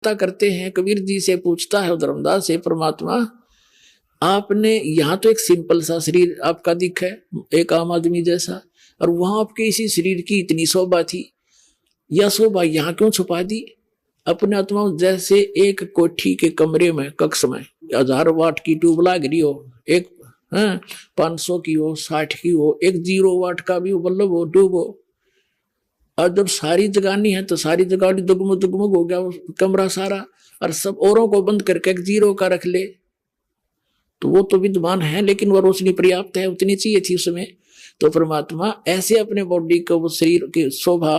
जिज्ञासा करते हैं, कबीर जी से पूछता है धर्मदास से, परमात्मा आपने यहाँ तो एक सिंपल सा शरीर आपका दिखा है, एक आम आदमी जैसा, और वहां आपके इसी शरीर की इतनी शोभा थी, यह शोभा यहाँ क्यों छुपा दी? अपने आत्मा जैसे एक कोठी के कमरे में, कक्ष में 1000 वाट की ट्यूब लाग रही हो, एक 500 की हो, 60 की हो, एक 0 वाट का भी बल्ब हो, ट्यूब हो, और जब सारी जगानी है तो सारी जगानी दुगमुग दुगमुग हो गया वो कमरा सारा, और सब औरों को बंद करके एक 0 का रख ले तो वो तो विद्वान है, लेकिन वो रोशनी पर्याप्त है, उतनी चाहिए थी उसमें। तो परमात्मा ऐसे अपने बॉडी को, वो शरीर की शोभा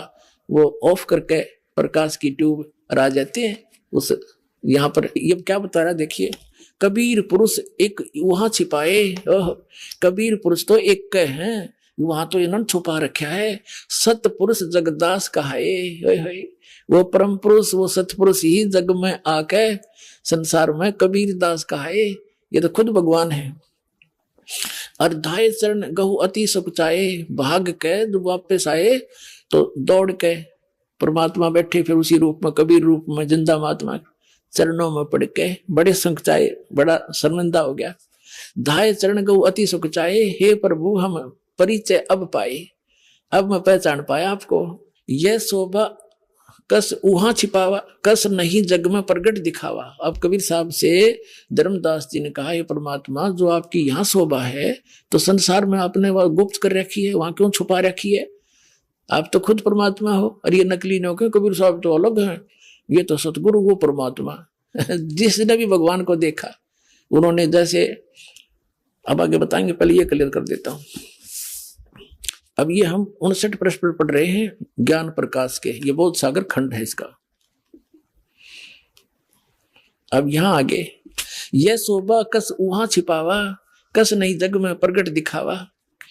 वो ऑफ करके प्रकाश की ट्यूब आ जाते हैं उस। यहाँ पर ये क्या बता रहा देखिए, कबीर पुरुष एक वहां छिपाए, कबीर पुरुष तो एक के हैं, वहां तो इन्होंने छुपा रखा है, सत पुरुष जगदास कहाए। वो परम पुरुष, वो सतपुरुष ही जग में आके संसार में कबीर दास कहाए, ये तो खुद भगवान है। और धाय चरण गहु अति सुख चाहे, भाग के जब वापस आए तो दौड़ के परमात्मा बैठे, फिर उसी रूप में, कबीर रूप में, जिंदा महात्मा चरणों में पड़ के बड़े संख चाहे, बड़ा शर्मिंदा हो गया। धाय चरण गहु अति सुख चाहे, हे प्रभु हम परिचय अब पाए, अब मैं पहचान पाया आपको। यह शोभा कस वहां छिपावा, कस नहीं जग में प्रगट दिखावा। अब कबीर साहब से धर्मदास जी ने कहा, ये परमात्मा जो आपकी यहाँ शोभा है तो संसार में आपने वह गुप्त कर रखी है, वहां क्यों छुपा रखी है? आप तो खुद परमात्मा हो, और ये नकली न हो, कबीर साहब तो अलग हैं, ये तो सतगुरु वो परमात्मा जिसने भी भगवान को देखा उन्होंने जैसे, अब आगे बताएंगे, पहले ये क्लियर कर देता हूं। अब ये हम 59 प्रश्न पढ़ रहे हैं ज्ञान प्रकाश के, ये बोध सागर खंड है इसका। अब यहां आगे, यह शोभा कस वहां छिपावा, कस नहीं जग में प्रगट दिखावा।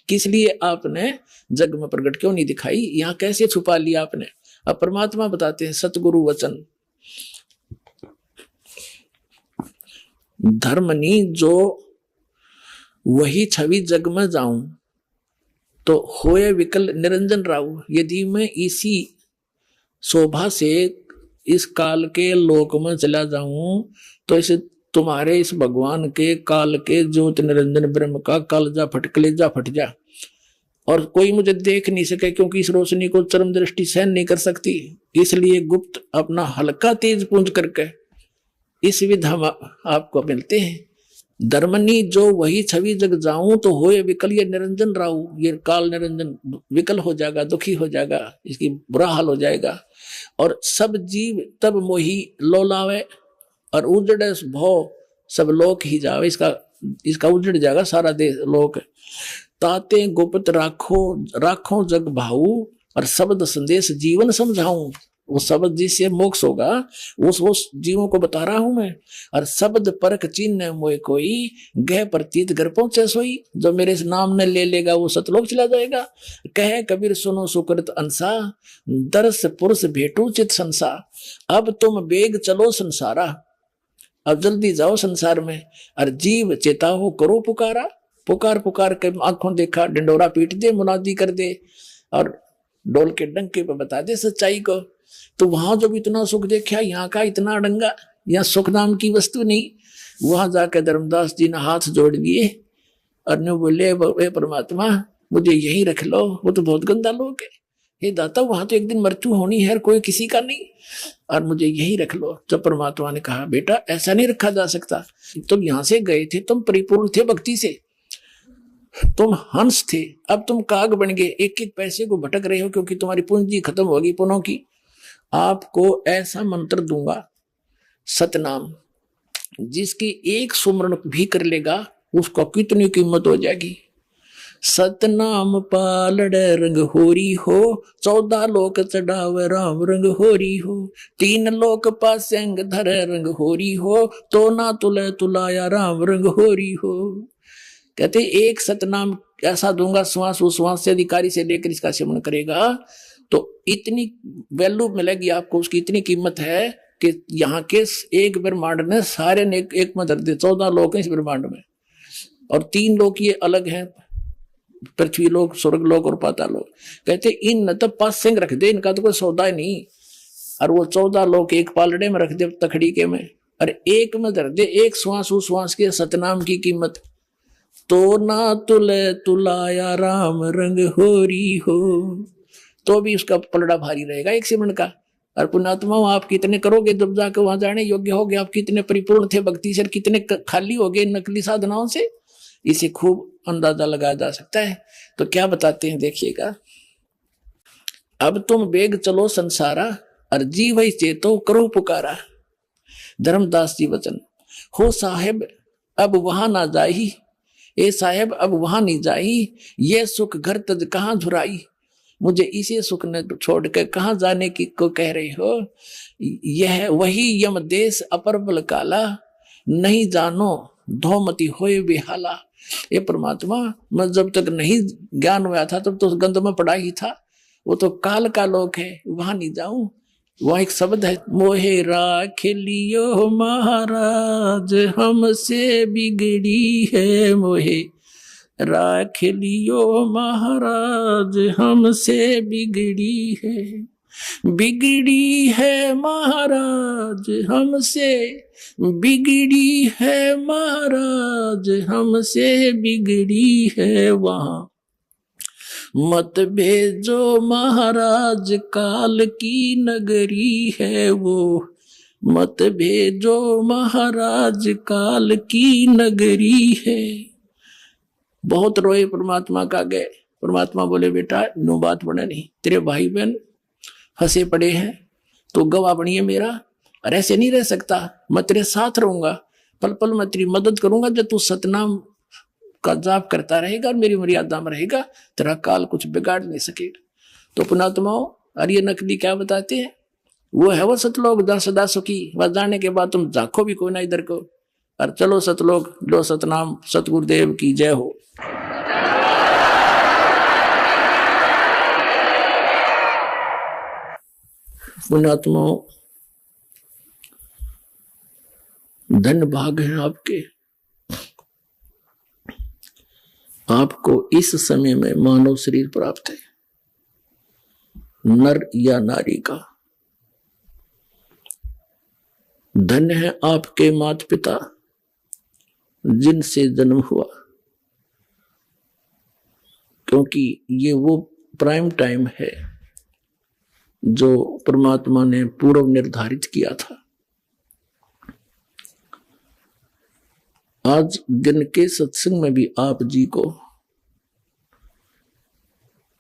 किस लिए आपने जग में प्रगट क्यों नहीं दिखाई, यहां कैसे छुपा लिया आपने? अब परमात्मा बताते हैं, सतगुरु वचन धर्मनी जो वही छवि जग में जाऊं, तो होए विकल निरंजन राव। यदि मैं इसी शोभा से इस काल के लोक में चला जाऊं तो इस तुम्हारे इस भगवान के काल के ज्योति निरंजन ब्रह्म का कलेजा फट जा, और कोई मुझे देख नहीं सके, क्योंकि इस रोशनी को चरम दृष्टि सहन नहीं कर सकती। इसलिए गुप्त अपना हल्का तेज पूंज करके इस विधा आपको मिलते हैं। धर्मनी जो वही छवि जग जाऊं, तो होए विकल ये निरंजन राहु, ये काल निरंजन विकल हो जाएगा, दुखी हो जाएगा, इसकी बुरा हाल हो जाएगा। और सब जीव तब मोही लोलावे, और उजड़े भव सब लोक ही जावे, इसका उजड़ जाएगा सारा देश लोक। ताते गुप्त राखो जग भाऊ, और शब्द संदेश जीवन समझाऊं। वो शब्द जिससे मोक्ष होगा उस जीवों को बता रहा हूं मैं। और शब्द परख चिन्ह मोय कोई, गह प्रतीत घर पहुंचे सोई। जो मेरे इस नाम ने ले लेगा वो सतलोक चला जाएगा। कहे कबीर सुनो सुकृत अंसा, दर्श पुरुष भेटू चित संसा। अब तुम बेग चलो संसारा, अब जल्दी जाओ संसार में। और जीव चेता हो करो पुकारा, पुकार पुकार के आंखों देखा, डंडोरा पीट दे, मुनादी कर दे, और डोल के डंके पे बता दे सच्चाई को। तो वहां जब इतना सुख देखा, यहाँ का इतना अड़ंगा, यहाँ सुख नाम की वस्तु नहीं। वहां जाकर धर्मदास जी ने हाथ जोड़ दिए और ने बोले, परमात्मा मुझे यही रख लो, वो तो बहुत गंदा लोग है। हे दाता, वहां तो एक दिन मृत्यु होनी है, कोई किसी का नहीं, और मुझे यही रख लो। जब परमात्मा ने कहा, बेटा ऐसा नहीं रखा जा सकता, तुम यहां से गए थे, तुम परिपूर्ण थे भक्ति से, तुम हंस थे, अब तुम काग बन गए, एक एक पैसे को भटक रहे हो, क्योंकि तुम्हारी पूंजी खत्म होगी पुनों की। आपको ऐसा मंत्र दूंगा, सतनाम, जिसकी एक सुमरण भी कर लेगा उसको कितनी कीमत हो जाएगी। सतनाम पालड़ रंग होरी हो, 14 लोक चढ़ावे राम रंग होरी हो। 3 लोक पासेंग धर रंग होरी हो, तो ना तुले तुलाया राम रंग होरी हो। कहते एक सतनाम ऐसा दूंगा, श्वास उश्वास से अधिकारी से लेकर इसका सेवन करेगा तो इतनी वैल्यू मिलेगी आपको, उसकी इतनी कीमत है कि यहाँ के एक ब्रह्मांड ने सारे ने एक में धर दे। 14 लोक हैं इस ब्रह्मांड में, और 3 लोक ये अलग हैं, पृथ्वी लोक, स्वर्ग लोक और पाताल लोक। कहते इन न तो 5 सिंह रख दे, इनका तो कोई सौदा ही नहीं। और वो 14 लोग एक पालड़े में रख दे तखड़ी के में, और एक में धर दे, एक श्वास उस श्वास के सतनाम की कीमत। तो ना तुले तुलाया राम रंग होरी हो, तो भी उसका पलड़ा भारी रहेगा एक सिमण का। और पुण्यात्मा आप कितने करोगे जब जाकर वहां जाने योग्य हो गए, आप कितने परिपूर्ण थे भक्ति से, कितने खाली हो गए नकली साधनाओं से, इसे खूब अंदाजा लगाया जा सकता है। तो क्या बताते हैं देखिएगा, अब तुम बेग चलो संसारा, और जी वही चेतो करो पुकारा। धर्मदास जी वचन, हो साहेब अब वहां ना जाही, ए साहेब अब वहां नहीं जाही, ये सुख घर तज कहाँ झुराई। मुझे इसी सुख ने छोड़ कर कहाँ जाने की को कह रहे हो। यह वही यम देश अपर बल काला, नहीं जानो धोमती होए बेहाला। ये परमात्मा, मैं जब तक नहीं ज्ञान हुआ था तब तो गंध में पड़ा ही था, वो तो काल का लोक है, वहां नहीं जाऊं। वहां एक शब्द है, मोहे राख लियो महाराज हमसे बिगड़ी है, मोहे राख लियो महाराज हमसे बिगड़ी है, बिगड़ी है महाराज हमसे, बिगड़ी है महाराज हमसे बिगड़ी है। वहां मत भेजो महाराज काल की नगरी है वो, मत भेजो महाराज काल की नगरी है। बहुत रोए परमात्मा का गए। परमात्मा बोले बेटा नो बात बने नहीं, तेरे भाई बहन फंसे पड़े हैं, तो गवाह बनिए मेरा, और ऐसे नहीं रह सकता, मैं तेरे साथ रहूंगा, पल पल मैं तेरी मदद करूंगा। जब तू सतनाम का जाप करता रहेगा और मेरी मर्यादा में रहेगा, तेरा काल कुछ बिगाड़ नहीं सकेगा। तो पुणात्माओं, और ये नकली क्या बताते हैं, वो है वो सतलोक जहाँ सदा सुखी, वह जाने के बाद तुम झाँको भी कोई ना इधर को, और चलो सतलोक लो सतनाम, सतगुरुदेव की जय हो। पुण्यात्माओं, धन भाग है आपके, आपको इस समय में मानव शरीर प्राप्त है, नर या नारी का। धन्य है आपके माता पिता जिनसे जन्म हुआ, क्योंकि ये वो प्राइम टाइम है जो परमात्मा ने पूर्व निर्धारित किया था। आज दिन के सत्संग में भी आप जी को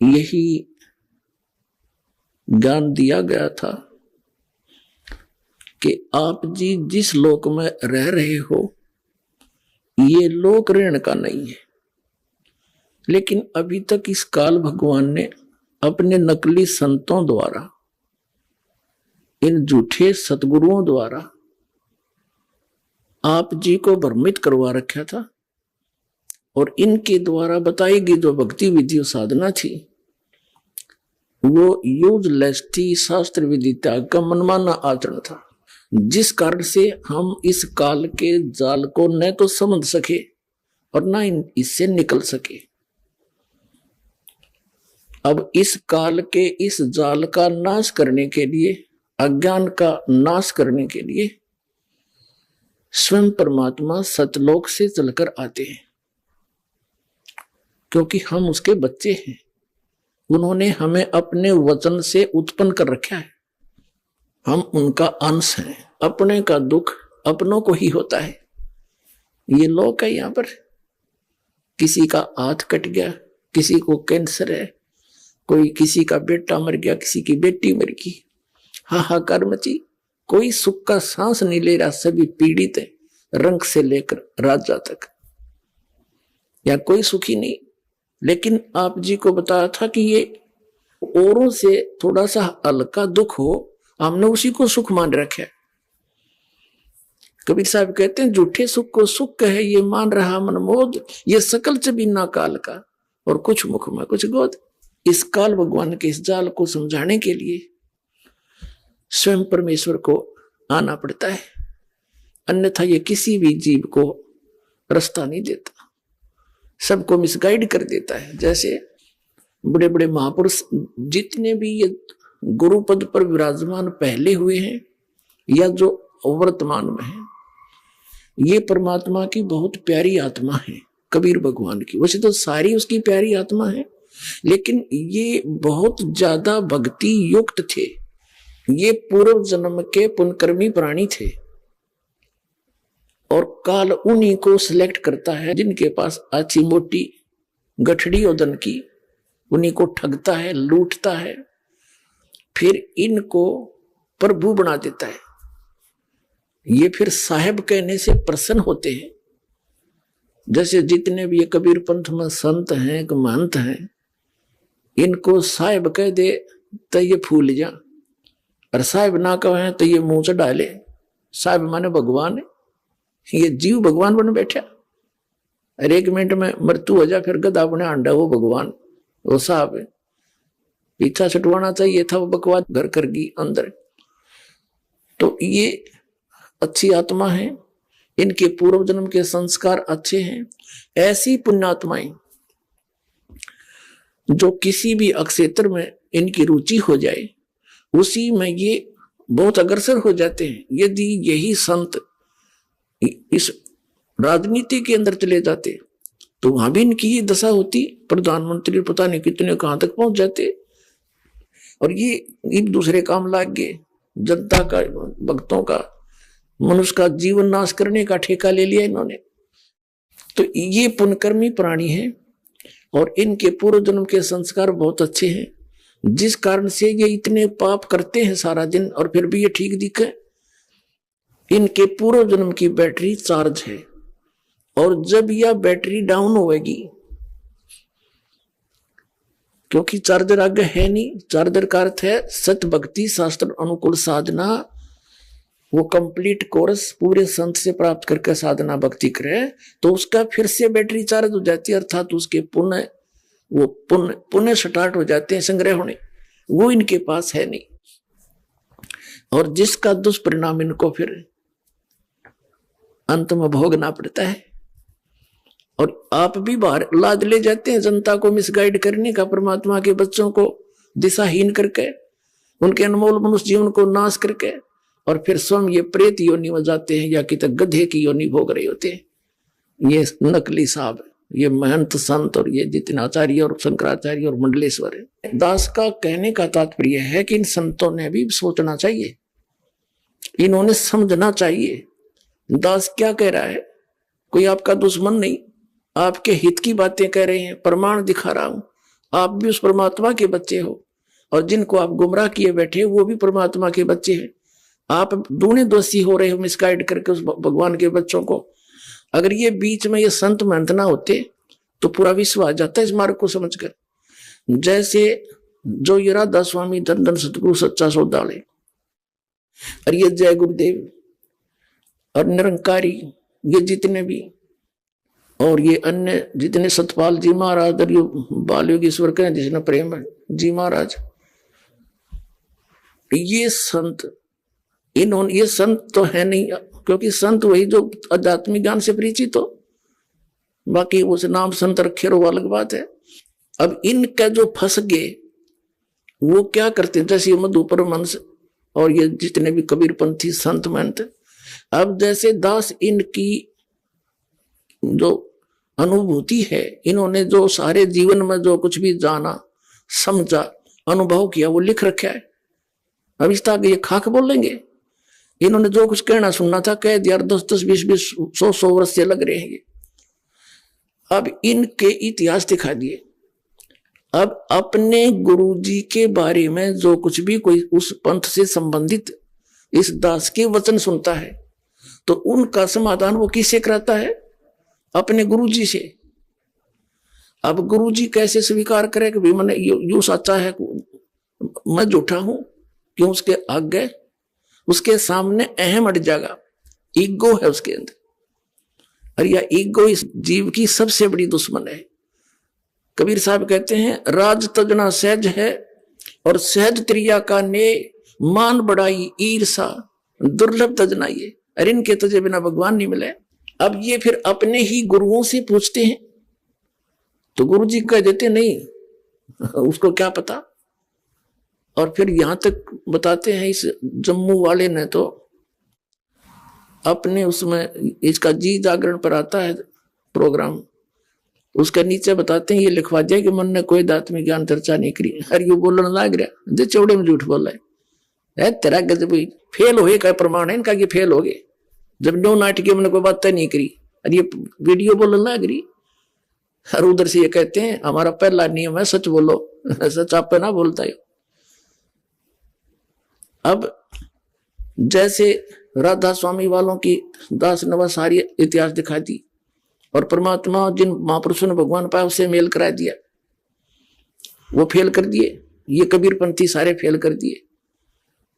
यही ज्ञान दिया गया था कि आप जी जिस लोक में रह रहे हो ये लोक रहने का नहीं है, लेकिन अभी तक इस काल भगवान ने अपने नकली संतों द्वारा, इन झूठे सतगुरुओं द्वारा आप जी को भ्रमित करवा रखा था, और इनके द्वारा बताई गई जो भक्ति विधि साधना थी वो यूजलेस थी, शास्त्र विधि त्याग का मनमाना आचरण था, जिस कारण से हम इस काल के जाल को न तो समझ सके और न इससे निकल सके। अब इस काल के इस जाल का नाश करने के लिए, अज्ञान का नाश करने के लिए स्वयं परमात्मा सतलोक से चलकर आते हैं, क्योंकि हम उसके बच्चे हैं। उन्होंने हमें अपने वचन से उत्पन्न कर रखा है, हम उनका अंश हैं। अपने का दुख अपनों को ही होता है। ये लोक है, यहां पर किसी का हाथ कट गया, किसी को कैंसर है, कोई किसी का बेटा मर गया, किसी की बेटी मर गई, हाहाकार मची, कोई सुख का सांस नहीं ले रहा, सभी पीड़ित है, रंग से लेकर राजा तक, या कोई सुखी नहीं। लेकिन आप जी को बताया था कि ये औरों से थोड़ा सा हल्का दुख हो, हमने उसी को सुख मान रखा है। कबीर साहब कहते हैं झूठे सुख को सुख है, ये मान रहा मनमोद, ये सकल च बिना काल का, और कुछ मुख में कुछ गोद। इस काल भगवान के इस जाल को समझाने के लिए स्वयं परमेश्वर को आना पड़ता है, अन्यथा ये किसी भी जीव को रास्ता नहीं देता, सबको मिसगाइड कर देता है। जैसे बड़े बड़े महापुरुष जितने भी ये गुरु पद पर विराजमान पहले हुए हैं या जो वर्तमान में है, ये परमात्मा की बहुत प्यारी आत्मा है कबीर भगवान की। वैसे तो सारी उसकी प्यारी आत्मा है, लेकिन ये बहुत ज्यादा भक्ति युक्त थे। ये पूर्व जन्म के पुण्यकर्मी प्राणी थे और काल उन्हीं को सिलेक्ट करता है जिनके पास अच्छी मोटी गठड़ी ओदन की, उन्हीं को ठगता है, लूटता है, फिर इनको प्रभु बना देता है। ये फिर साहेब कहने से प्रसन्न होते हैं। जैसे जितने भी ये कबीर पंथ में संत हैं, महंत हैं, इनको साहेब कह दे तो ये फूल जा, और साहेब ना कहे तो ये मुंह से डाले। साहेब माने भगवान है, ये जीव भगवान बन बैठा। और एक मिनट में मृत्यु हो जा, फिर गधा बने अंडा, वो भगवान, वो साहब है। पीछा छुटवाना चाहिए था, वो बकवास घर कर गई अंदर। तो ये अच्छी आत्मा है, इनके पूर्व जन्म के संस्कार अच्छे हैं। ऐसी पुण्यात्माएं जो किसी भी अक्षेत्र में इनकी रुचि हो जाए, उसी में ये बहुत अग्रसर हो जाते हैं। यदि यही संत इस राजनीति के अंदर चले जाते तो वहां भी इनकी ये दशा होती, प्रधानमंत्री पता नहीं कितने कहां तक पहुंच जाते। और ये एक दूसरे काम लाग गए, जनता का, भक्तों का, मनुष्य का जीवन नाश करने का ठेका ले लिया इन्होंने। तो ये पुण्यकर्मी प्राणी है और इनके पूर्व जन्म के संस्कार बहुत अच्छे हैं, जिस कारण से ये इतने पाप करते हैं सारा दिन और फिर भी ये ठीक दिखे। इनके पूर्व जन्म की बैटरी चार्ज है, और जब यह बैटरी डाउन होगी, क्योंकि चार्जर आगे है नहीं, चार्जर का अर्थ है सत भक्ति शास्त्र अनुकूल साधना, वो कंप्लीट कोर्स पूरे संत से प्राप्त करके साधना भक्ति करे तो उसका फिर से बैटरी चार्ज हो जाती है, अर्थात उसके पुण्य, वो पुण्य स्टार्ट हो जाते हैं संग्रह होने। वो इनके पास है नहीं, और जिसका दुष्परिणाम इनको फिर अंत में भोगना पड़ता है। और आप भी बाहर लाद ले जाते हैं जनता को मिसगाइड करने का, परमात्मा के बच्चों को दिशाहीन करके, उनके अनमोल मनुष्य जीवन को नाश करके, और फिर स्वयं ये प्रेत योनि में जाते हैं या कि तक गधे की योनि भोग रहे होते हैं। ये नकली साहब, ये महंत संत और ये जितने आचार्य और शंकराचार्य और मंडलेश्वर है। दास का कहने का तात्पर्य है कि इन संतों ने भी सोचना चाहिए, इन्होंने समझना चाहिए दास क्या कह रहा है। कोई आपका दुश्मन नहीं, आपके हित की बातें कह रहे हैं, प्रमाण दिखा रहा हूं। आप भी उस परमात्मा के बच्चे हो, और जिनको आप गुमराह किए बैठे वो भी परमात्मा के बच्चे हैं। आप दूने दोषी हो रहे हो मिसगाइड करके उस भगवान के बच्चों को। अगर ये बीच में ये संत महंत ना होते तो पूरा विश्व आ जाता है इस मार्ग को समझकर। जैसे जो ये राधा स्वामी धन धन सतगुरु सच्चा सौदाले, और ये जय गुरुदेव और निरंकारी, ये जितने भी, और ये अन्य जितने सतपाल जी महाराज और ये बाल योगेश्वर कहें जिसने प्रेम जी महाराज, ये संत, इन्होंने, ये संत तो है नहीं, क्योंकि संत वही जो आध्यात्मिक ज्ञान से परिचित हो, बाकी उस नाम संत रखे वो अलग बात है। अब इनका जो फंस गए वो क्या करते, जैसे मधुपर मनस और ये जितने भी कबीरपंथी संत महंत, अब जैसे दास इनकी जो अनुभूति है, इन्होंने जो सारे जीवन में जो कुछ भी जाना समझा अनुभव किया वो लिख रखा है। अब इस तरह ये खाक बोलेंगे, इन्होंने जो कुछ कहना सुनना था कह दिया, 10-10, 20-20, 100-100 वर्ष से लग रहे हैं। अब इनके इतिहास दिखा दिए। अब अपने गुरुजी के बारे में जो कुछ भी कोई उस पंथ से संबंधित इस दास के वचन सुनता है तो उनका समाधान वो किससे कराता है? अपने गुरुजी से। अब गुरुजी कैसे स्वीकार करे कि मैंने यू सच्चा है, मैं झूठा हूं? क्यों? उसके आगे, उसके सामने अहम अट जाएगा, ईगो है उसके अंदर, और यह ईगो इस जीव की सबसे बड़ी दुश्मन है। कबीर साहब कहते हैं, राज तजना सहज है और सहज त्रिया का ने, मान बढ़ाई ईर्षा दुर्लभ तजना ये, अरे इनके तजे बिना भगवान नहीं मिले। अब ये फिर अपने ही गुरुओं से पूछते हैं तो गुरुजी कह देते नहीं, उसको क्या पता। और फिर यहां तक बताते हैं इस जम्मू वाले ने तो अपने उसमें, इसका जी जागरण पर आता है प्रोग्राम, उसका नीचे बताते हैं ये लिखवा दिया कि मन ने कोई आत्मिक ज्ञान चर्चा नहीं करी। अरे यू बोलने लग रहा जो चौड़े में झूठ बोला है तेरा गजब फेल हो का प्रमाण है इनका कि फेल हो गए जब नो नाटकी मैंने कोई बात नहीं करी। अरे ये वीडियो बोलने लग रही। और उधर से ये कहते हैं हमारा पहला नियम है सच बोलो, सच आप पे ना बोलता है। अब जैसे राधा स्वामी वालों की दास नवा सारी इतिहास दिखा दी और परमात्मा जिन महापुरुषों ने भगवान पाया उससे मेल करा दिया, वो फेल कर दिए। ये कबीरपंथी सारे फेल कर दिए।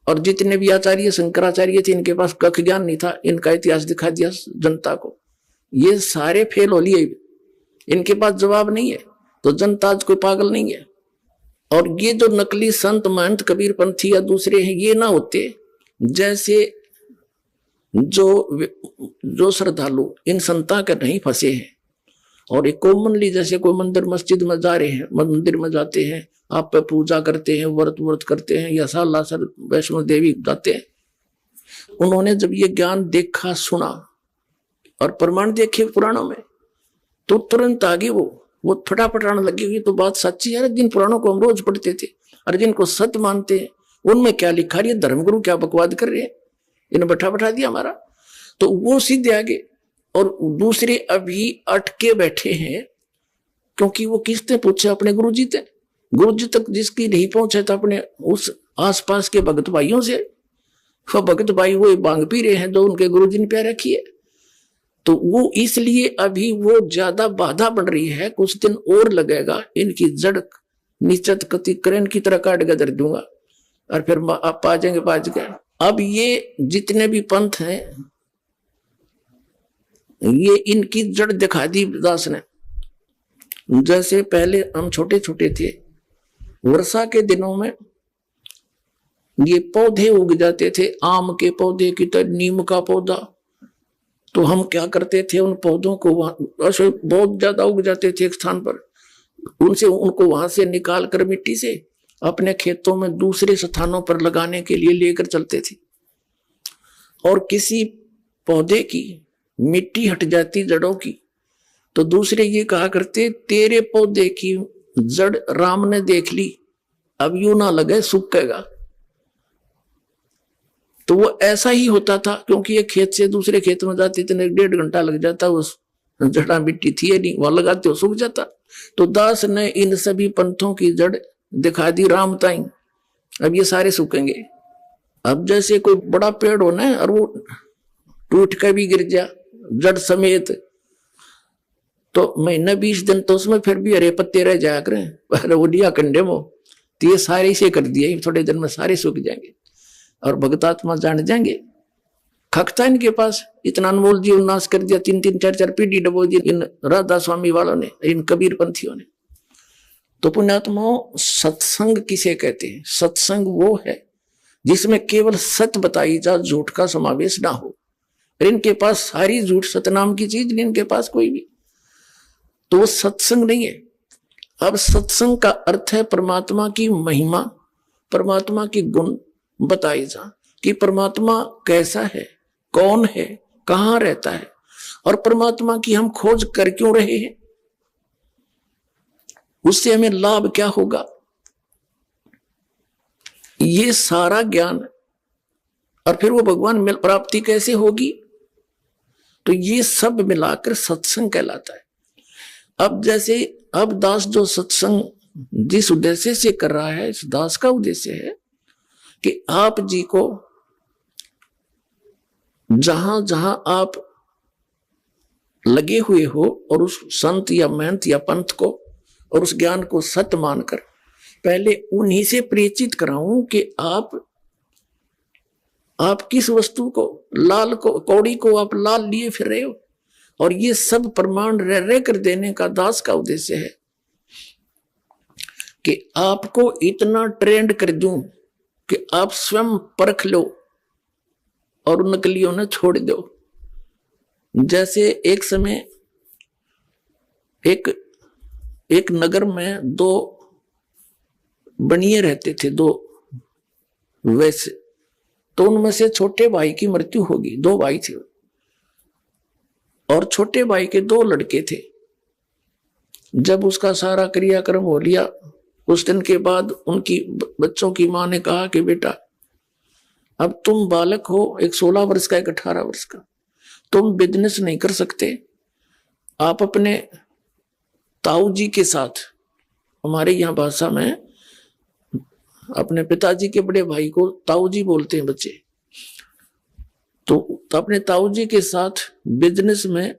और जितने भी आचार्य शंकराचार्य थे इनके पास कख ज्ञान नहीं था, इनका इतिहास दिखा दिया जनता को, ये सारे फेल हो लिए। इनके पास जवाब नहीं है तो जनता आज कोई पागल नहीं है। और ये जो नकली संत महंत कबीरपंथी या दूसरे हैं ये ना होते, जैसे जो श्रद्धालु इन संता के नहीं फंसे हैं और एक कॉमनली जैसे कोई मंदिर मस्जिद में जा रहे हैं, मंदिर में जाते हैं, आप पे पूजा करते हैं, व्रत करते हैं या सालासर वैष्णो देवी जाते हैं, उन्होंने जब ये ज्ञान देखा सुना और प्रमाण देखे पुराणों में तो तुरंत आगे वो फटाफट आने लगी हुई। तो बात सच्ची है, जिन पुराणों को हम रोज पढ़ते थे और जिनको सत्य मानते हैं उनमें क्या लिखा रही है, धर्मगुरु क्या बकवाद कर रहे हैं, इन्हें बैठा दिया हमारा। तो वो सीधे आगे और दूसरे अभी अटके बैठे हैं क्योंकि वो किसने पूछे, अपने गुरु जी थे। गुरु जी तक जिसकी नहीं पहुंचे तो अपने उस आसपास के भगत भाइयों से, वो भगत भाई वो बांग पी रहे हैं जो उनके गुरु जी ने प्यार रखी है। तो वो इसलिए अभी वो ज्यादा बाधा बन रही है, कुछ दिन और लगेगा, इनकी जड़ निश्चित कति करें की तरह काट के धर दूंगा और फिर आप आ जाएंगे बाज गए। अब ये जितने भी पंथ हैं ये इनकी जड़ दिखा दी दास ने। जैसे पहले हम छोटे छोटे थे, वर्षा के दिनों में ये पौधे उग जाते थे, आम के पौधे की तरह, नीम का पौधा, तो हम क्या करते थे उन पौधों को वहां बहुत ज्यादा उग जाते थे एक स्थान पर, उनको वहां से निकाल कर मिट्टी से अपने खेतों में दूसरे स्थानों पर लगाने के लिए लेकर चलते थे। और किसी पौधे की मिट्टी हट जाती जड़ों की तो दूसरे ये कहा करते तेरे पौधे की जड़ राम ने देख ली, अब यूं ना लगे सूखेगा। तो वो ऐसा ही होता था क्योंकि ये खेत से दूसरे खेत में जाते थे, 1.5 घंटा लग जाता, उस जड़ा मिट्टी थी नहीं, वहां लगाते हो सूख जाता। तो दास ने इन सभी पंथों की जड़ दिखा दी राम ताई, अब ये सारे सूखेंगे। अब जैसे कोई बड़ा पेड़ होना है और वो टूट कर भी गिर जा जड़ समेत, तो महीना 20 दिन तो उसमें फिर भी हरे पत्ते रह जाया करें, वो दिया कंडे में, तो ये सारे से कर दिए, थोड़े दिन में सारे सूख जाएंगे और भगतात्मा जान जाएंगे। खकता इनके पास, इतना अनमोल जीवन नाश कर दिया, 3-3, 4-4 पीढ़ी डबो दी इन राधा स्वामी वालों ने, इन कबीर पंथियों ने। तो पुण्यात्माओं, सत्संग किसे कहते हैं? सत्संग वो है जिसमें केवल सत्य बताई जा, झूठ का समावेश ना हो। इनके पास सारी झूठ सत्य नाम की चीज नहीं, इनके पास कोई भी, तो वो सत्संग नहीं है। अब सत्संग का अर्थ है परमात्मा की महिमा, परमात्मा की गुण बताई जा कि परमात्मा कैसा है, कौन है, कहां रहता है और परमात्मा की हम खोज कर क्यों रहे हैं, उससे हमें लाभ क्या होगा, ये सारा ज्ञान। और फिर वो भगवान मिल प्राप्ति कैसे होगी, तो ये सब मिलाकर सत्संग कहलाता है। अब जैसे अब दास जो सत्संग जिस उद्देश्य से कर रहा है, इस दास का उद्देश्य है कि आप जी को जहां जहां आप लगे हुए हो और उस संत या महंत या पंथ को और उस ज्ञान को सत्य मानकर पहले उन्हीं से परिचित कराऊं कि आप किस वस्तु को, लाल को, कौड़ी को आप लाल लिए फिर रहे हो, और ये सब प्रमाण रह रह कर देने का दास का उद्देश्य है कि आपको इतना ट्रेंड कर दूं कि आप स्वयं परख लो और नकलियों ने छोड़ दो। जैसे एक समय एक नगर में 2 बनिए रहते थे, 2 वैसे तो उनमें से छोटे भाई की मृत्यु होगी, 2 भाई थे और छोटे भाई के 2 लड़के थे। जब उसका सारा क्रियाक्रम हो लिया, उस दिन के बाद उनकी बच्चों की मां ने कहा कि बेटा अब तुम बालक हो, एक 16 वर्ष का, एक 18 वर्ष का, तुम बिजनेस नहीं कर सकते, आप अपने ताऊ जी के साथ, हमारे यहाँ भाषा में अपने पिताजी के बड़े भाई को ताऊ जी बोलते हैं बच्चे, तो अपने ताऊ जी के साथ बिजनेस में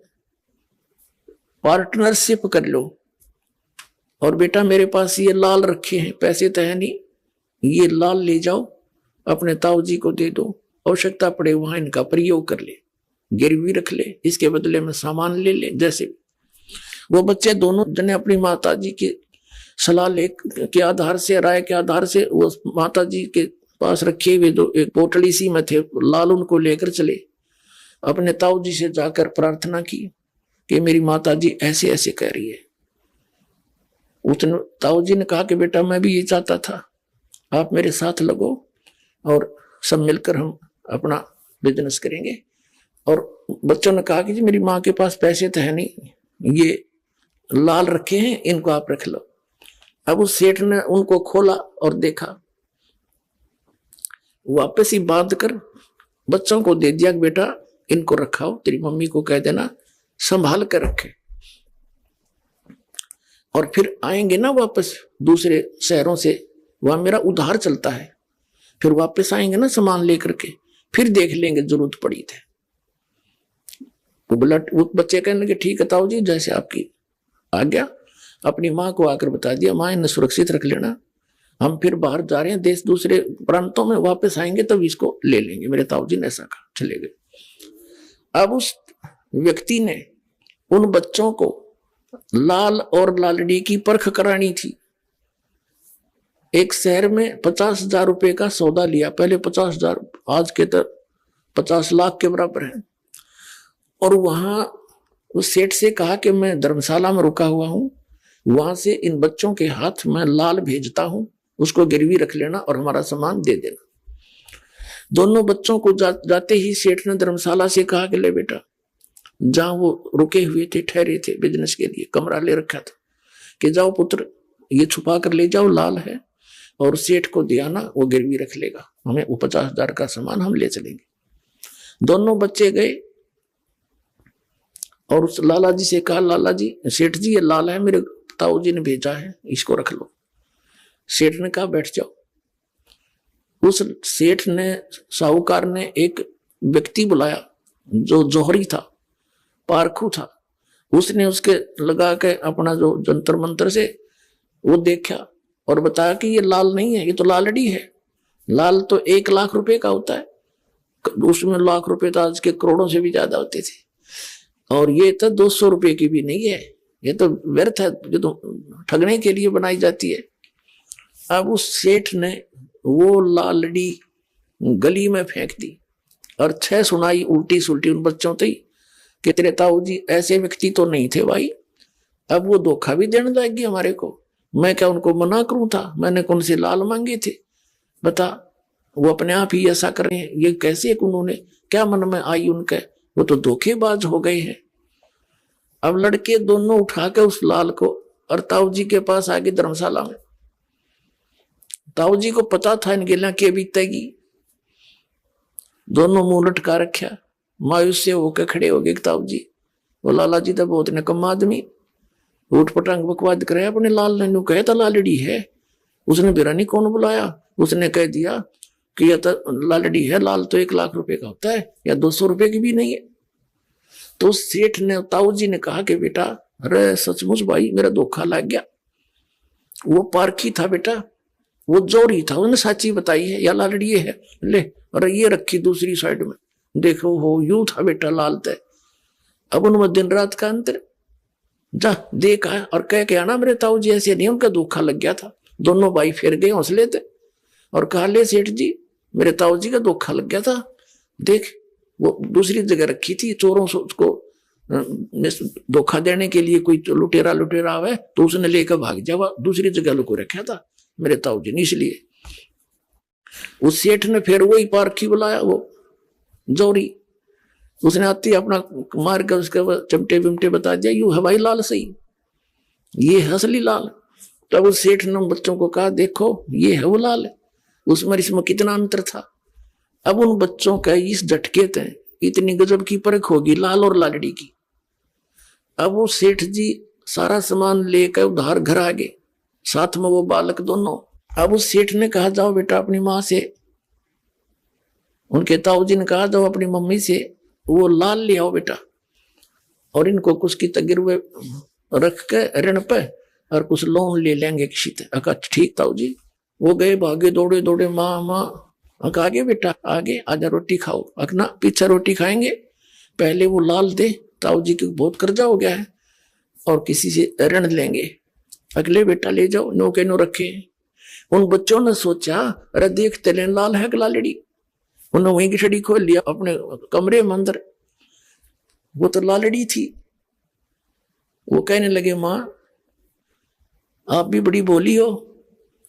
पार्टनरशिप कर लो। और बेटा मेरे पास ये लाल रखे हैं, पैसे तो है नहीं, ये लाल ले जाओ अपने ताऊ जी को दे दो, आवश्यकता पड़े वहां इनका प्रयोग कर ले, गिरवी रख ले, इसके बदले में सामान ले ले। जैसे वो बच्चे दोनों जने अपनी माता जी की सलाह ले के आधार से, राय के आधार से, वो माता जी के पास रखे हुए दो एक पोटली सी में थे लाल, उनको लेकर चले, अपने ताऊ जी से जाकर प्रार्थना की कि मेरी माता जी ऐसे ऐसे कह रही है। उसने ताऊ जी ने कहा कि बेटा मैं भी ये चाहता था, आप मेरे साथ लगो और सब मिलकर हम अपना बिजनेस करेंगे। और बच्चों ने कहा कि जी मेरी माँ के पास पैसे तो है नहीं, ये लाल रखे हैं, इनको आप रख लो। अब उस सेठ ने उनको खोला और देखा, वापस ही बांध कर बच्चों को दे दिया कि बेटा इनको रखाओ, तेरी मम्मी को कह देना संभाल कर रखे, और फिर आएंगे ना वापस दूसरे शहरों से, वहां मेरा उधार चलता है, फिर वापस आएंगे ना सामान लेकर के, फिर देख लेंगे जरूरत पड़ी थे। वो बच्चे कहने लगे ठीक है ताऊ जी, जैसे आपकी आज्ञा। अपनी माँ को आकर बता दिया, माँ इन्हें सुरक्षित रख लेना, हम फिर बाहर जा रहे हैं देश दूसरे प्रांतों में, वापस आएंगे तब इसको ले लेंगे। मेरे ताऊ जी ने ऐसा कहा, चले गए। अब उस व्यक्ति ने उन बच्चों को लाल और लालड़ी की परख करानी थी। एक शहर में 50,000 रुपए का सौदा लिया, पहले 50,000, आज के तो 50 लाख के बराबर है। और वहां उस सेठ से कहा कि मैं धर्मशाला में रुका हुआ हूं, वहां से इन बच्चों के हाथ में लाल भेजता हूं, उसको गिरवी रख लेना और हमारा सामान दे देना। दोनों बच्चों को जाते ही सेठ ने धर्मशाला से कहा कि ले बेटा, जहां वो रुके हुए थे, ठहरे थे बिजनेस के लिए, कमरा ले रखा था, कि जाओ पुत्र ये छुपा कर ले जाओ, लाल है, और सेठ को दिया ना, वो गिरवी रख लेगा, हमें वो 50,000 का सामान हम ले चलेंगे। दोनों बच्चे गए और उस लाला जी से कहा, लाला जी, सेठ जी ये लाल है, मेरे ताऊ जी ने भेजा है, इसको रख लो। सेठ ने कहा बैठ जाओ। उस सेठ ने, साहूकार ने एक व्यक्ति बुलाया जो जोहरी था, पारखू था, उसने उसके लगा के अपना जो जंतर मंत्र से वो देखा और बताया कि ये लाल नहीं है, ये तो लालड़ी है। लाल तो 1 लाख रुपए का होता है, उसमें लाख रुपए तो आज के करोड़ों से भी ज्यादा होते थे, और ये तो 200 रुपए की भी नहीं है, ये तो व्यर्थ है, ये तो ठगने के लिए बनाई जाती है। अब उस सेठ ने वो लालड़ी गली में फेंक दी और 6 सुनाई उल्टी सुल्टी उन बच्चों तई कि तेरे ताऊ जी ऐसे व्यक्ति तो नहीं थे भाई। अब वो धोखा भी देने लगी हमारे को, मैं क्या उनको मना करूं था, मैंने कौन से लाल मांगे थे, बता, वो अपने आप ही ऐसा कर रहे हैं, ये कैसे, उन्होंने क्या मन में आई उनके, वो तो धोखेबाज हो गए हैं। अब लड़के दोनों उठा के उस लाल को और ताऊ जी के पास आगे धर्मशाला में, ताऊ जी को पता था इनके लिए क्या बीतेगी, दोनों मुंह लटका रखा, मायूस से होकर खड़े हो गए ताऊ जी। वो लाला जी तो बहुत निकम्मा आदमी, उठ पटांग बकवाद करे, अपने लाल ने कहे था लालड़ी है, उसने बेरा नहीं कौन बुलाया, उसने कह दिया कि यह तो लालड़ी है, लाल तो 1 लाख रुपए का होता है, या 200 रुपए की भी नहीं है। तो सेठ ने, ताऊ जी ने कहा कि बेटा, अरे सचमुच भाई मेरा धोखा लग गया, वो पारखी था बेटा, वो जोरी था, उसने साची बताई है, या लालड़ी है, ले, अरे ये रखी दूसरी साइड में, देखो हो यूं था बेटा लाल तय। अब उनमें दिन रात का अंतर, जा देखा और कह के आना मेरे ताऊ जी ऐसे नहीं, उनका धोखा लग गया था। दोनों भाई फिर गए हौसले थे और कहा, ले सेठ जी मेरे ताऊ जी का धोखा लग गया था, देख वो दूसरी जगह रखी थी, चोरों से उसको धोखा देने के लिए कोई लुटेरा आवे तो उसने लेकर भाग जावा, दूसरी जगह लुको रखा था मेरे ताऊ जी ने, इसलिए। उस सेठ ने फिर वही पारखी बुलाया, वो जोरी, उसने आती अपना मार कर उसके चमटे विमटे बता दिया, यू है भाई लाल सही, ये है असली लाल। तब उस सेठ ने बच्चों को कहा देखो ये है वो लाल, उसमें इसमें कितना अंतर था। अब उन बच्चों का इस झटके थे इतनी गजब की परख होगी लाल और लालड़ी की। अब वो सेठ जी सारा सामान लेकर उधार घर आ गए, साथ में वो बालक दोनों। अब उस सेठ ने कहा जाओ बेटा अपनी माँ से, उनके ताऊ जी ने कहा जाओ अपनी मम्मी से वो लाल ले आओ बेटा, और इनको कुछ की गिरवे रख के ऋण पे और कुछ लोन ले लेंगे किसी से। अका ठीक ताऊ जी। वो गए भागे दौड़े दौड़े, माँ माँ आगे बेटा आगे आजा रोटी खाओ। अकना पीछे रोटी खाएंगे, पहले वो लाल दे, ताऊ जी को बहुत कर्जा हो गया है और किसी से ऋण लेंगे, अगले बेटा ले जाओ, नो के नो रखे। उन बच्चों ने सोचा अरे देखते लें लाल है लालड़ी, उन्होंने वहीं की छड़ी खोल लिया अपने कमरे में अंदर, वो तो लालड़ी थी। वो कहने लगे माँ आप भी बड़ी बोली हो,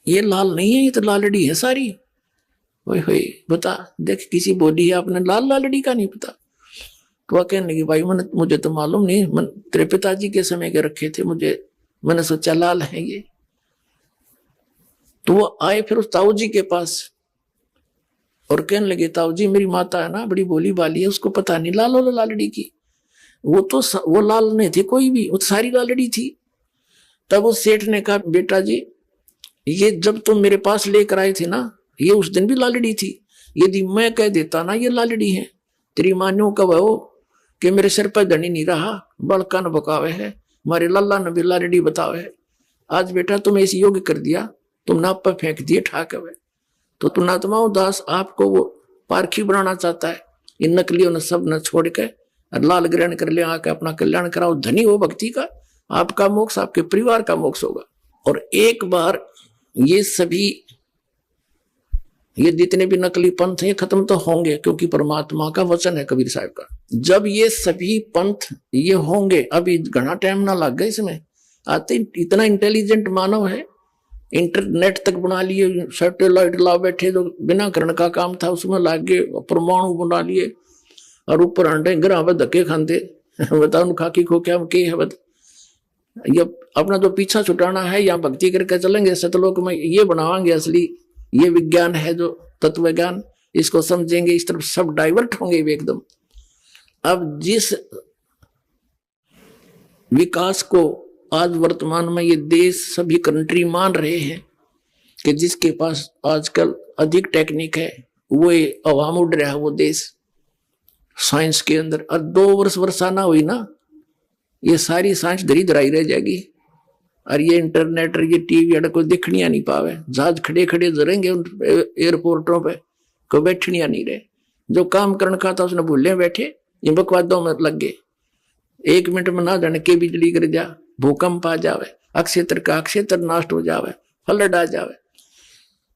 ये लाल नहीं है ये तो लालड़ी है सारी। ओए बता देख किसी बोली है आपने लाल लालड़ी का नहीं पता। तो वह कहने लगी भाई मुझे तो मालूम नहीं, तेरे पिताजी के समय के रखे थे, मैंने सोचा लाल है ये। तो वो आए फिर उस ताऊ जी के पास और कहने लगे ताऊ जी मेरी माता है ना बड़ी बोली बाली है, उसको पता नहीं लाल और लालड़ी की, वो लाल नहीं थी कोई भी, वो सारी लालड़ी थी। तब उस सेठ ने कहा बेटा जी ये जब तुम मेरे पास लेकर आए थे ना ये उस दिन भी लालड़ी थी, यदि मैं कह देता ना ये लालड़ी है, तेरी मान्यो कब हो कि मेरे सिर पर धनी नहीं रहा, बड़का न बकावे है, हमारे लल्ला ने भी लालड़ी बतावे है। आज बेटा तुम्हें इस योग्य कर दिया, तुम नाप पर फेंक दिए ठाक है, तो तुनात्मा दास आपको वो पारखी बनाना चाहता है। इन नकलियों ने सब न छोड़ के लाल ग्रहण कर ले, आके अपना कल्याण कराओ, धनी हो भक्ति का, आपका मोक्ष आपके परिवार का मोक्ष होगा। और एक बार ये सभी ये जितने भी नकली पंथ हैं खत्म तो होंगे, क्योंकि परमात्मा का वचन है कबीर साहब का। जब ये सभी पंथ ये होंगे, अभी घना टाइम ना लग गया इसमें, आते इतना इंटेलिजेंट मानव है, इंटरनेट तक बना लिए, सैटेलाइट ला बैठे, जो बिना करण का काम था उसमें लाग गए, परमाणु बना लिए और ऊपर अंडे ग्रह पर धक्के खाते। बताओ खाकी खो क्या के है बता, ये अपना जो पीछा छुटाना है या भक्ति करके चलेंगे सतलोक में, ये बनावांगे असली, ये विज्ञान है जो तत्व ज्ञान, इसको समझेंगे, इस तरफ सब डाइवर्ट होंगे एकदम। अब जिस विकास को आज वर्तमान में ये देश सभी कंट्री मान रहे हैं कि जिसके पास आजकल अधिक टेक्निक है वो अवाम उड़ रहा है वो देश साइंस के अंदर। और 2 वर्ष वर्षा ना हुई ना ये सारी साइंस धरी धराई रह जाएगी, और ये इंटरनेट और ये टीवी अड़ को दिखनिया नहीं पावे, जहाज खड़े खड़े जरेंगे एयरपोर्टों पे, कोई बैठनिया नहीं रहे, जो काम करने का था उसने भूले बैठे, ये बकवादों में लग गए। 1 मिनट में ना जाने के बिजली गिर जा, भूकंप आ जावे, अक्षेत्र का अक्षेत्र नष्ट हो जावे, फ्लड आ जावे,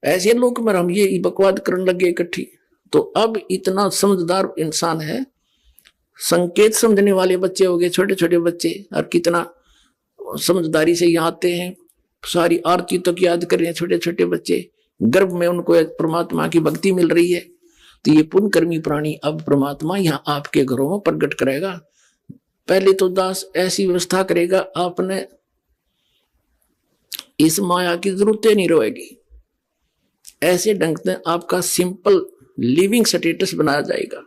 ऐसे लोग में हम ये बकवाद करने लगे इकट्ठी। तो अब इतना समझदार इंसान है, संकेत समझने वाले बच्चे हो गए, छोटे छोटे बच्चे, और कितना समझदारी से यहाँ आते हैं, सारी आरती तक याद कर रहे हैं छोटे छोटे बच्चे, गर्भ में उनको परमात्मा की भक्ति मिल रही है। तो ये पुण्यकर्मी प्राणी अब परमात्मा यहाँ आपके घरों में प्रकट करेगा। पहले तो दास ऐसी व्यवस्था करेगा, आपने इस माया की जरूरत नहीं रहेगी, ऐसे ढंग से आपका सिंपल लिविंग स्टेटस बनाया जाएगा।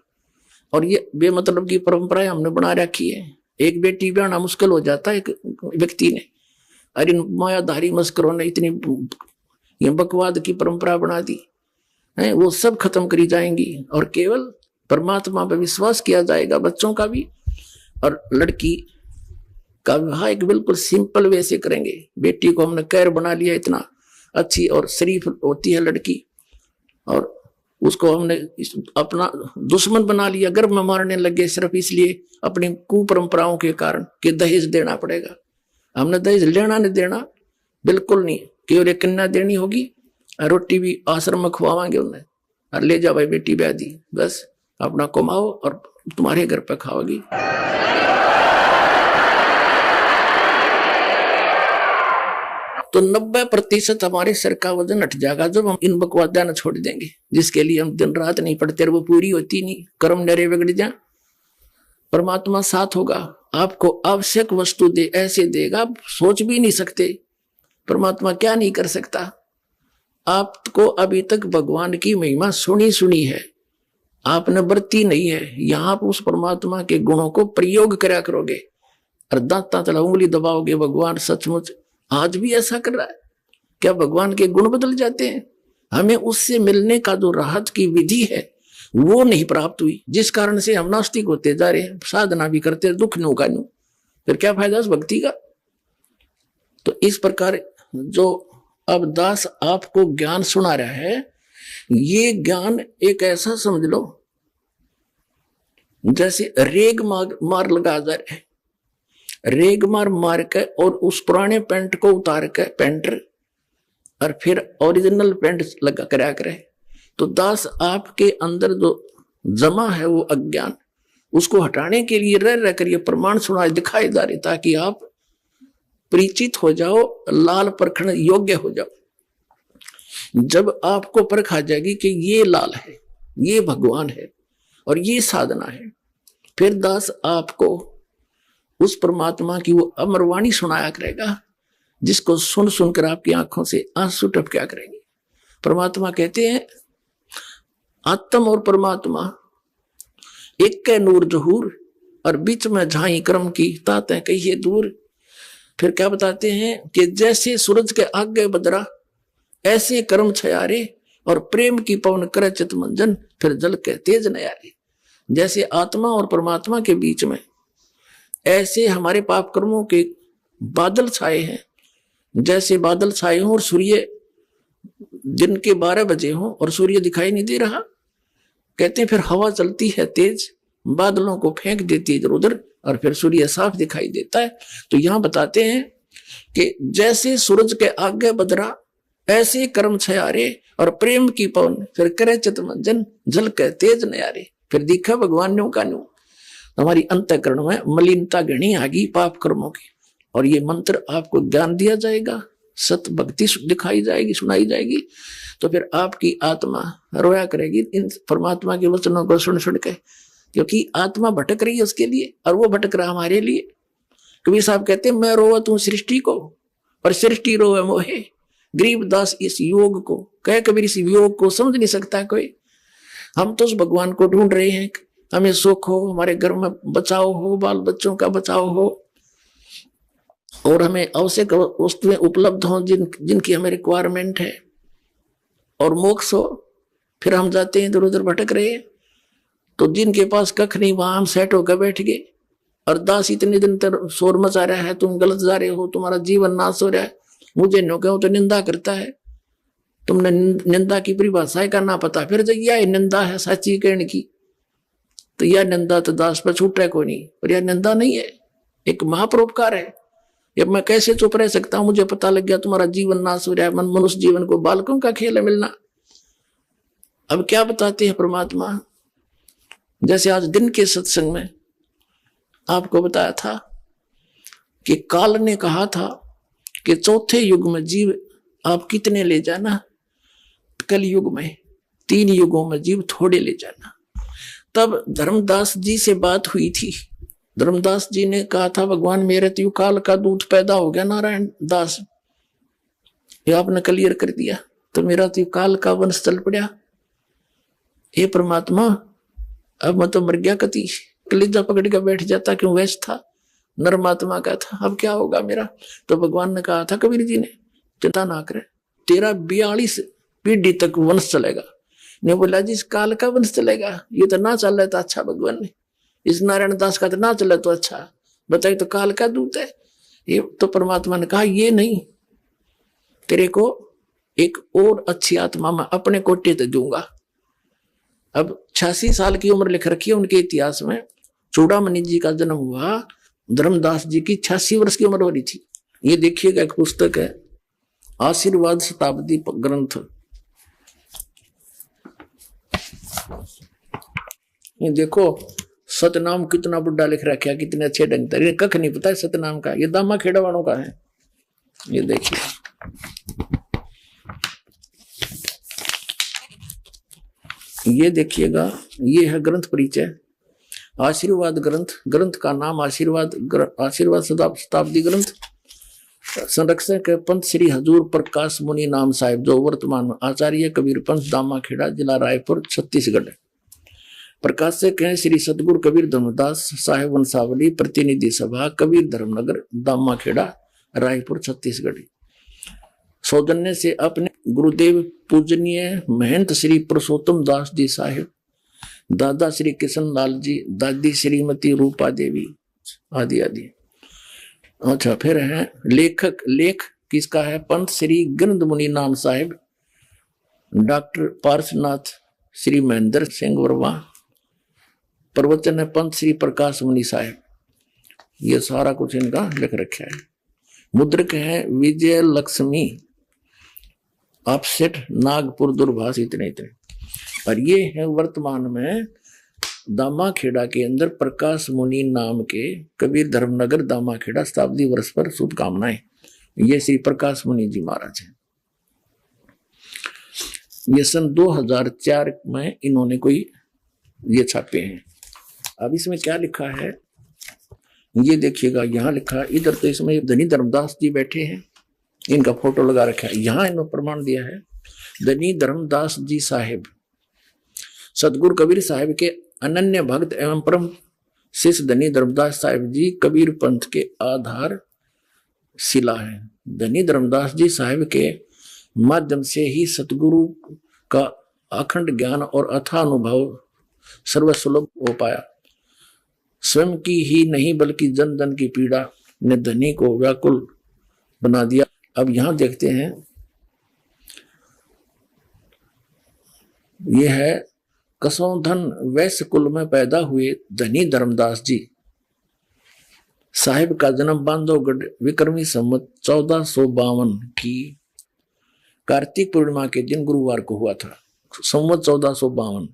और ये बेमतलब की परंपराएं हमने बना रखी है, एक बेटी ब्याहना मुश्किल हो जाता है एक व्यक्ति ने, और इन मायाधारी मस्करों ने इतनी ये बकवाद की परंपरा बना दी है, वो सब खत्म करी जाएंगी और केवल परमात्मा पर विश्वास किया जाएगा, बच्चों का भी और लड़की का विवाह एक बिल्कुल सिंपल वे से करेंगे। बेटी को हमने कैर बना लिया, इतना अच्छी और शरीफ होती है लड़की, और उसको हमने अपना दुश्मन बना लिया, गर्भ में मारने लगे सिर्फ इसलिए अपनी कुपरंपराओं के कारण कि दहेज देना पड़ेगा। हमने दहेज लेना नहीं देना बिल्कुल नहीं, केवल एक कन्या देनी होगी, रोटी भी आश्रम में खुआवांगे उन्हें, और ले जा भाई बेटी ब्याह दी, बस अपना कमाओ और तुम्हारे घर पे खाओगी। तो तो 90% हमारे सिर का वजन हट जाएगा जब हम इन बकवादियां न छोड़ देंगे, जिसके लिए हम दिन रात नहीं पढ़ते, वो पूरी होती नहीं, कर्म नरे बिगड़ जा। परमात्मा साथ होगा, आपको आवश्यक वस्तु दे, ऐसे देगा आप सोच भी नहीं सकते। परमात्मा क्या नहीं कर सकता। आपको अभी तक भगवान की महिमा सुनी है, आपने बरती नहीं है, यहां आप उस परमात्मा के गुणों को प्रयोग करा करोगे और दांता तला उंगली दबाओगे, भगवान सचमुच आज भी ऐसा कर रहा है। क्या भगवान के गुण बदल जाते हैं? हमें उससे मिलने का जो राहत की विधि है वो नहीं प्राप्त हुई, जिस कारण से हम नास्तिक होते जा रहे हैं, साधना भी करते दुख नु का नु, फिर क्या फायदा उस भक्ति का। तो इस प्रकार जो अब दास आपको ज्ञान सुना रहा है, ये ज्ञान एक ऐसा समझ लो जैसे रेग मार लगा जा रहा है, रेग मार के और उस पुराने पेंट को उतार के पेंटर और फिर ओरिजिनल पेंट लगा करा करे। तो दास आपके अंदर जो जमा है वो अज्ञान, उसको हटाने के लिए रह कर ये प्रमाण सुनाए दिखाए जा रहे, ताकि आप परिचित हो जाओ, लाल परखण योग्य हो जाओ। जब आपको परख आ जाएगी कि ये लाल है, ये भगवान है और ये साधना है, फिर दास आपको उस परमात्मा की वो अमरवाणी सुनाया करेगा, जिसको सुन सुनकर आपकी आंखों से आंसू टपका करेंगे। परमात्मा कहते हैं आत्म और परमात्मा एक के नूर जहूर, और बीच में झाई कर्म की ताते कहिए दूर। फिर क्या बताते हैं कि जैसे सूरज के आगे बदरा, ऐसे कर्म छयारे, और प्रेम की पवन करे चित मंजन, फिर जल के तेज नयारे। जैसे आत्मा और परमात्मा के बीच में ऐसे हमारे पाप कर्मों के बादल छाए हैं, जैसे बादल छाए हों और सूर्य दिन के 12 बजे हों और सूर्य दिखाई नहीं दे रहा। कहते हैं फिर हवा चलती है तेज, बादलों को फेंक देती है इधर उधर, और फिर सूर्य साफ दिखाई देता है। तो यहां बताते हैं कि जैसे सूरज के आगे बदरा, ऐसे कर्म छयारे, और प्रेम की पवन फिर करे चित मंजन, जल के तेज नयारे। फिर दिखा भगवान न्यू का न्यू। हमारी अंतःकरण में मलिनता घनी आ गई पाप कर्मों की, और ये मंत्र आपको ज्ञान दिया जाएगा, सत भक्ति दिखाई जाएगी, सुनाई जाएगी। तो फिर आपकी आत्मा रोया करेगी इन परमात्मा के वचनों को सुन सुन के, क्योंकि आत्मा भटक रही है उसके लिए, और वो भटक रहा हमारे लिए। कबीर साहब कहते हैं मैं रोवा तू सृष्टि को, और सृष्टि रोवे मोहे। गरीबदास इस योग को कहे, कबीर इस योग को समझ नहीं सकता कोई। हम तो उस भगवान को ढूंढ रहे हैं, हमें सुख हो, हमारे घर में बचाव हो, बाल बच्चों का बचाव हो, और हमें आवश्यक वस्तुएं उपलब्ध हो जिनकी हमें रिक्वायरमेंट है, और मोक्ष हो। फिर हम जाते हैं इधर उधर भटक रहे हैं। तो जिनके पास कख नहीं वहां हम सेट होकर बैठ गए, और दास इतने दिन तक शोर मचा रहा है, तुम गलत जा रहे हो, तुम्हारा जीवन नाश हो रहा है, मुझे नो कहो तो निंदा करता है। तुमने निंदा की परिभाषा का ना पता, फिर जब यह निंदा है सच्ची कहने की, तो यह निंदा तो दास पर छूट है कोई नहीं, पर यह निंदा नहीं है, एक महापरोपकार है। ये मैं कैसे चुप रह सकता हूं, मुझे पता लग गया तुम्हारा जीवन नाश हो रहा है, मनुष्य जीवन को बालकों का खेल है मिलना। अब क्या बताते हैं परमात्मा, जैसे आज दिन के सत्संग में आपको बताया था कि काल ने कहा था कि चौथे युग में जीव आप कितने ले जाना, कल युग में 3 युगों में जीव थोड़े ले जाना। तब धर्मदास जी से बात हुई थी। धर्मदास जी ने कहा था भगवान मेरे तो काल का दूध पैदा हो गया, नारायण दास ये आपने क्लियर कर दिया, तो मेरा तो काल का वंश चल पड़ा। हे परमात्मा अब मैं तो मर गया, कति कलेजा पकड़ के बैठ जाता, क्यों वैश था, नरमात्मा का था, अब क्या होगा मेरा। तो भगवान ने कहा था कबीर जी ने, चिंता ना करे, तेरा 42 पीढ़ी तक वंश चलेगा। ने बोला जी इस काल का वंश चलेगा, ये तो ना चल रहा था, अच्छा भगवान ने इस नारायण दास का तो ना चले तो अच्छा, बताइए तो काल का दूत है ये। तो परमात्मा ने कहा ये नहीं, तेरे को एक और अच्छी आत्मा में अपने कोटे तो दूंगा। अब 86 साल की उम्र लिख रखी है उनके इतिहास में। चूड़ामणि जी का जन्म हुआ, धर्मदास जी की 86 वर्ष की उम्र हो रही थी। ये देखिएगा एक पुस्तक है आशीर्वाद शताब्दी ग्रंथ, ये देखो सतनाम कितना बुढ़ा लिख रखा है, कितने अच्छे ढंग से, कख नहीं पता है सतनाम का, ये दामा खेड़ा वालों का है। ये देखिए ये देखिएगा, ये है ग्रंथ परिचय, आशीर्वाद ग्रंथ। ग्रंथ का नाम आशीर्वाद आशीर्वाद शताब्दी ग्रंथ। संरक्षक पंत श्री हजूर प्रकाश मुनि नाम साहिब, जो वर्तमान में आचार्य कबीर पंथ दामाखेड़ा, जिला रायपुर, छत्तीसगढ़। प्रकाशक हैं श्री सतगुरु कबीर धर्मदास साहेब वंशावली, प्रतिनिधि सभा, कबीर धर्मनगर, दामाखेड़ा, रायपुर, छत्तीसगढ़। सौजन्य से अपने गुरुदेव पूजनीय महंत श्री पुरुषोत्तम दास जी साहिब, दादा श्री किशन लाल जी, दादी श्रीमती रूपा देवी, आदि आदि। अच्छा, फिर है लेखक, लेख किसका है? पंत श्री गिरद मुनि नाम साहिब, डॉक्टर पार्शनाथ श्री महेंद्र सिंह वर्मा। प्रवचन है पंत श्री प्रकाश मुनि साहिब। ये सारा कुछ इनका लिख रखा है। मुद्रक है विजय लक्ष्मी, ऑफसेट नागपुर, दूरभाष, इतने इतने। और ये है वर्तमान में दामाखेड़ा के अंदर प्रकाश मुनि नाम के कबीर धर्मनगर दामाखेड़ा शताब्दी वर्ष पर शुभकामनाएं। ये श्री प्रकाश मुनि जी महाराज हैं। ये सन 2004 में इन्होंने कोई ये छापे हैं। अब इसमें क्या लिखा है ये देखिएगा, यहाँ लिखा है, इधर तो इसमें धनी धर्मदास जी बैठे हैं, इनका फोटो लगा रखा है। यहाँ इन्होंने प्रमाण दिया है, धनी धर्मदास जी साहेब सतगुरु कबीर साहिब के अनन्य भक्त एवं परम शिष्य धनी धर्मदास साहिब जी कबीर पंथ के आधार शिला है। धनी धर्मदास जी साहिब के माध्यम से ही सतगुरु का अखंड ज्ञान और अथाह अनुभव सर्वसुलभ हो पाया। स्वयं की ही नहीं बल्कि जन जन की पीड़ा ने धनी को व्याकुल बना दिया। अब यहां देखते हैं, यह है कसौधन वैश्य कुल में पैदा हुए धनी धर्मदास जी साहिब का जन्म बांधवगढ़ विक्रमी संवत 1452 की कार्तिक पूर्णिमा के दिन गुरुवार को हुआ था। संवत 1452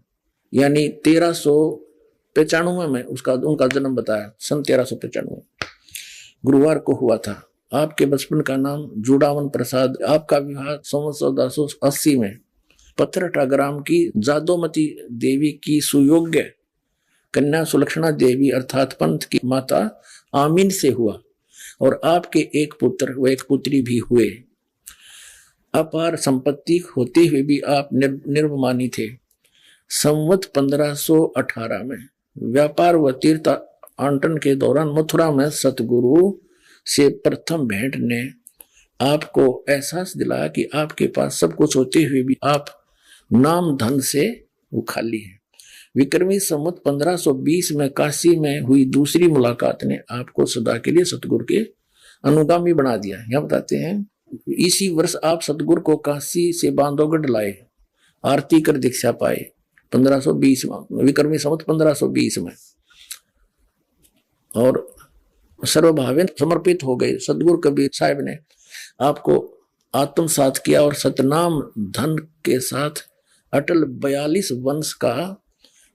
यानी 1395 में उनका जन्म बताया, सन 1395 गुरुवार को हुआ था। आपके बचपन का नाम जुड़ावन प्रसाद। आपका विवाह संवत 1480 में पत्थरटा ग्राम की जादोमती देवी की सुयोग्य कन्या सुलक्षणा देवी अर्थात पंथ की माता आमीन से हुआ और आपके एक पुत्र व एक पुत्री भी हुए। अपार संपत्ति होते हुए भी आप निर्भिमानी थे। संवत 1518 में व्यापार व तीर्थ आंटन के दौरान मथुरा में सतगुरु से प्रथम भेंट ने आपको एहसास दिलाया कि आपके पास सब कुछ होते हुए भी आप नाम धन से खाली है। विक्रमी संवत 1520 में काशी में हुई दूसरी मुलाकात ने आपको सदा के लिए सतगुरु के अनुगामी बना दिया। यह बताते हैं, इसी वर्ष आप सतगुरु को काशी से बांधवगढ़ लाए, आरती कर दीक्षा पाए 1520 में, विक्रमी संवत 1520 में, और सर्वभावेन समर्पित हो गए। सतगुरु कबीर साहिब ने आपको आत्मसात किया और सतनाम धन के साथ अटल 42 वंश का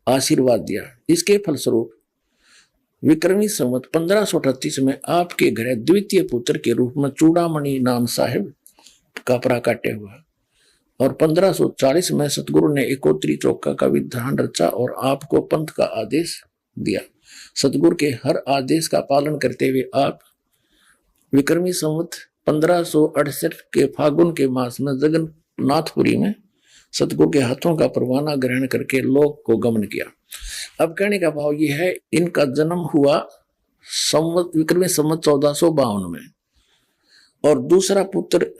आशीर्वाद दिया। इसके फलस्वरूप विक्रमी संवत 1538 में आपके घर द्वितीय पुत्र के रूप में चूड़ामणि नाम साहिब का प्राकट्य हुआ और 1540 में सतगुरु ने एकोत्री चौका का विधान रचा और आपको पंथ का आदेश दिया। सतगुरु के हर आदेश का पालन करते हुए आप विक्रमी संवत 1568 के फागुन के मास में जगन्नाथपुरी में सतगुरु के हाथों का परवाना ग्रहण करके लोक को गमन किया। अब कहने का भाव यह है, इनका जन्म हुआ संवत विक्रमी संवत 1452 में और दूसरा पुत्र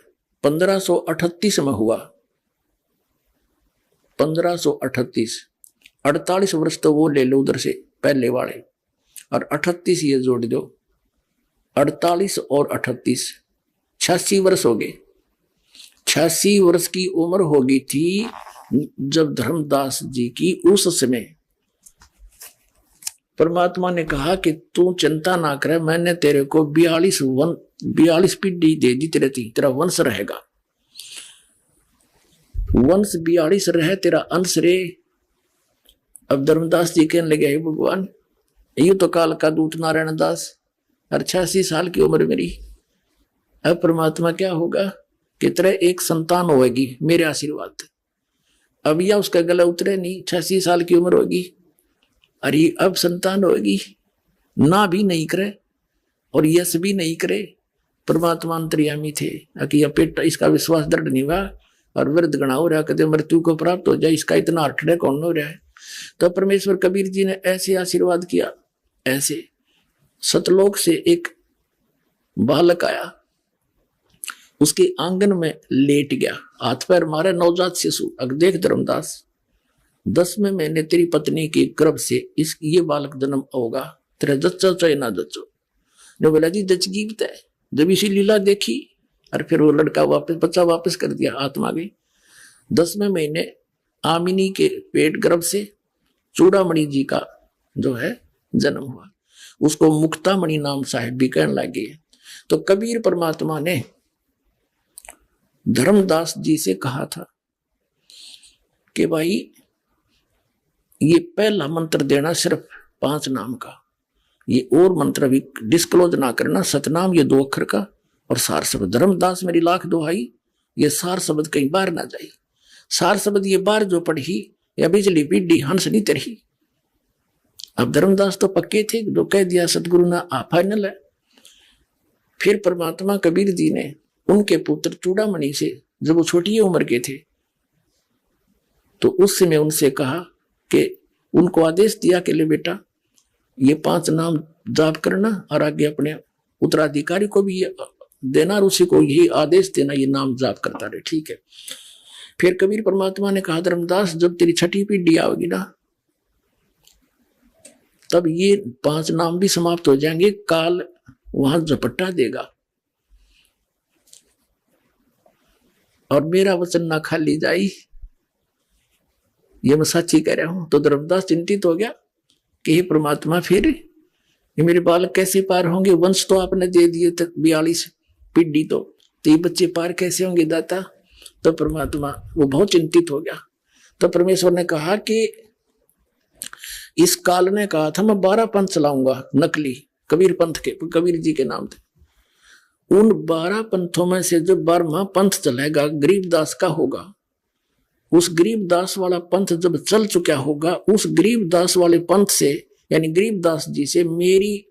1538 में हुआ। 1538 48 वर्ष तो वो ले लो उधर से पहले वाले, और 38 ये जोड़ दो, 48 और 38 86 वर्ष हो गए। 86 वर्ष की उम्र हो गई थी जब धर्मदास जी की उस समय परमात्मा ने कहा कि तू चिंता ना करे, मैंने तेरे को 42 पीढ़ी दे दी, तेरा वंश रहेगा, वंश 42 रहे, तेरा अंश रे। अब धर्मदास जी कहने लगे, भगवान यू तो काल का दूत नारायण दास, और 86 साल की उम्र मेरी, अब परमात्मा क्या होगा कि तेरे एक संतान होगी मेरे आशीर्वाद। अब या उसका गला उतरे नहीं, 86 साल की उम्र होगी, अरे अब संतान होगी, ना भी नहीं करे और यश भी नहीं करे। परमात्मा अंतर्यामी थे कि यह पेट इसका विश्वास दृढ़ नहीं हुआ और वृद्ध गणा हो रहा, कहते मृत्यु को प्राप्त हो जाए, इसका इतना अटड़े कौन हो रहा है। तो परमेश्वर कबीर जी ने ऐसे आशीर्वाद किया। ऐसे सतलोक से एक बालक आया, उसके आंगन में लेट गया, हाथ पैर मारे, नवजात शिशु। अग देख धर्मदास, 10वें महीने तेरी पत्नी के गर्भ से इस ये बालक जन्म होगा, तेरा जच्चा चाहे ना जच्चो। ने बोला जी जच गीत है। जब इसी लीला देखी और फिर वो लड़का वापस, बच्चा वापस कर दिया, आत्मा गई। 10वें महीने आमिनी के पेट गर्भ से चूड़ामणि जी का जो है जन्म हुआ, उसको मुक्तामणि नाम साहिब भी कहने लगे। तो कबीर परमात्मा ने धर्मदास जी से कहा था कि भाई ये पहला मंत्र देना सिर्फ 5 नाम का, ये और मंत्र भी डिस्क्लोज ना करना, सतनाम ये 2 अक्षर का और सार शब्द। धर्मदास मेरी लाख दुहाई, ये सार शब्द कहीं बाहर ना जाए। सार शब्द ये बाहर जो पढ़ी या बिजली पीडी हंस नहीं तरही। अब धर्मदास तो पक्के थे, जो कह दिया सतगुरु ने फाइनल है। फिर परमात्मा कबीर जी ने उनके पुत्र चूड़ामणि से, जब वो छोटी उम्र के थे, तो उस समय उनसे कहा कि उनको आदेश दिया कि ले बेटा ये 5 नाम जाप करना और आगे अपने उत्तराधिकारी को भी देना और उसी को यही आदेश देना, ये नाम जाप करता रहे। ठीक है। फिर कबीर परमात्मा ने कहा धर्मदास जब तेरी 6ठी पीढ़ी आओगी ना, तब ये 5 नाम भी समाप्त हो जाएंगे, काल वहां झपट्टा देगा और मेरा वचन ना खाली जाई, ये मैं सच्ची कह रहा हूं। तो धर्मदास चिंतित हो गया कि हे परमात्मा फिर ये मेरे बालक कैसे पार होंगे, वंश तो आपने दे दिए तक 42 पीढ़ी, तो ये बच्चे पार कैसे होंगे दाता। तो परमात्मा वो बहुत चिंतित हो गया। तो परमेश्वर ने कहा कि इस काल ने कहा था मैं 12 पंथ चलाऊंगा नकली, कबीर पंथ के, कबीर जी के नाम थे। उन 12 पंथों में से जो 12वां पंथ चलेगा गरीबदास का होगा। उस गरीबदास वाला पंथ जब चल चुका होगा, उस गरीबदास वाले पंथ से यानी गरीबदास जी से मेरी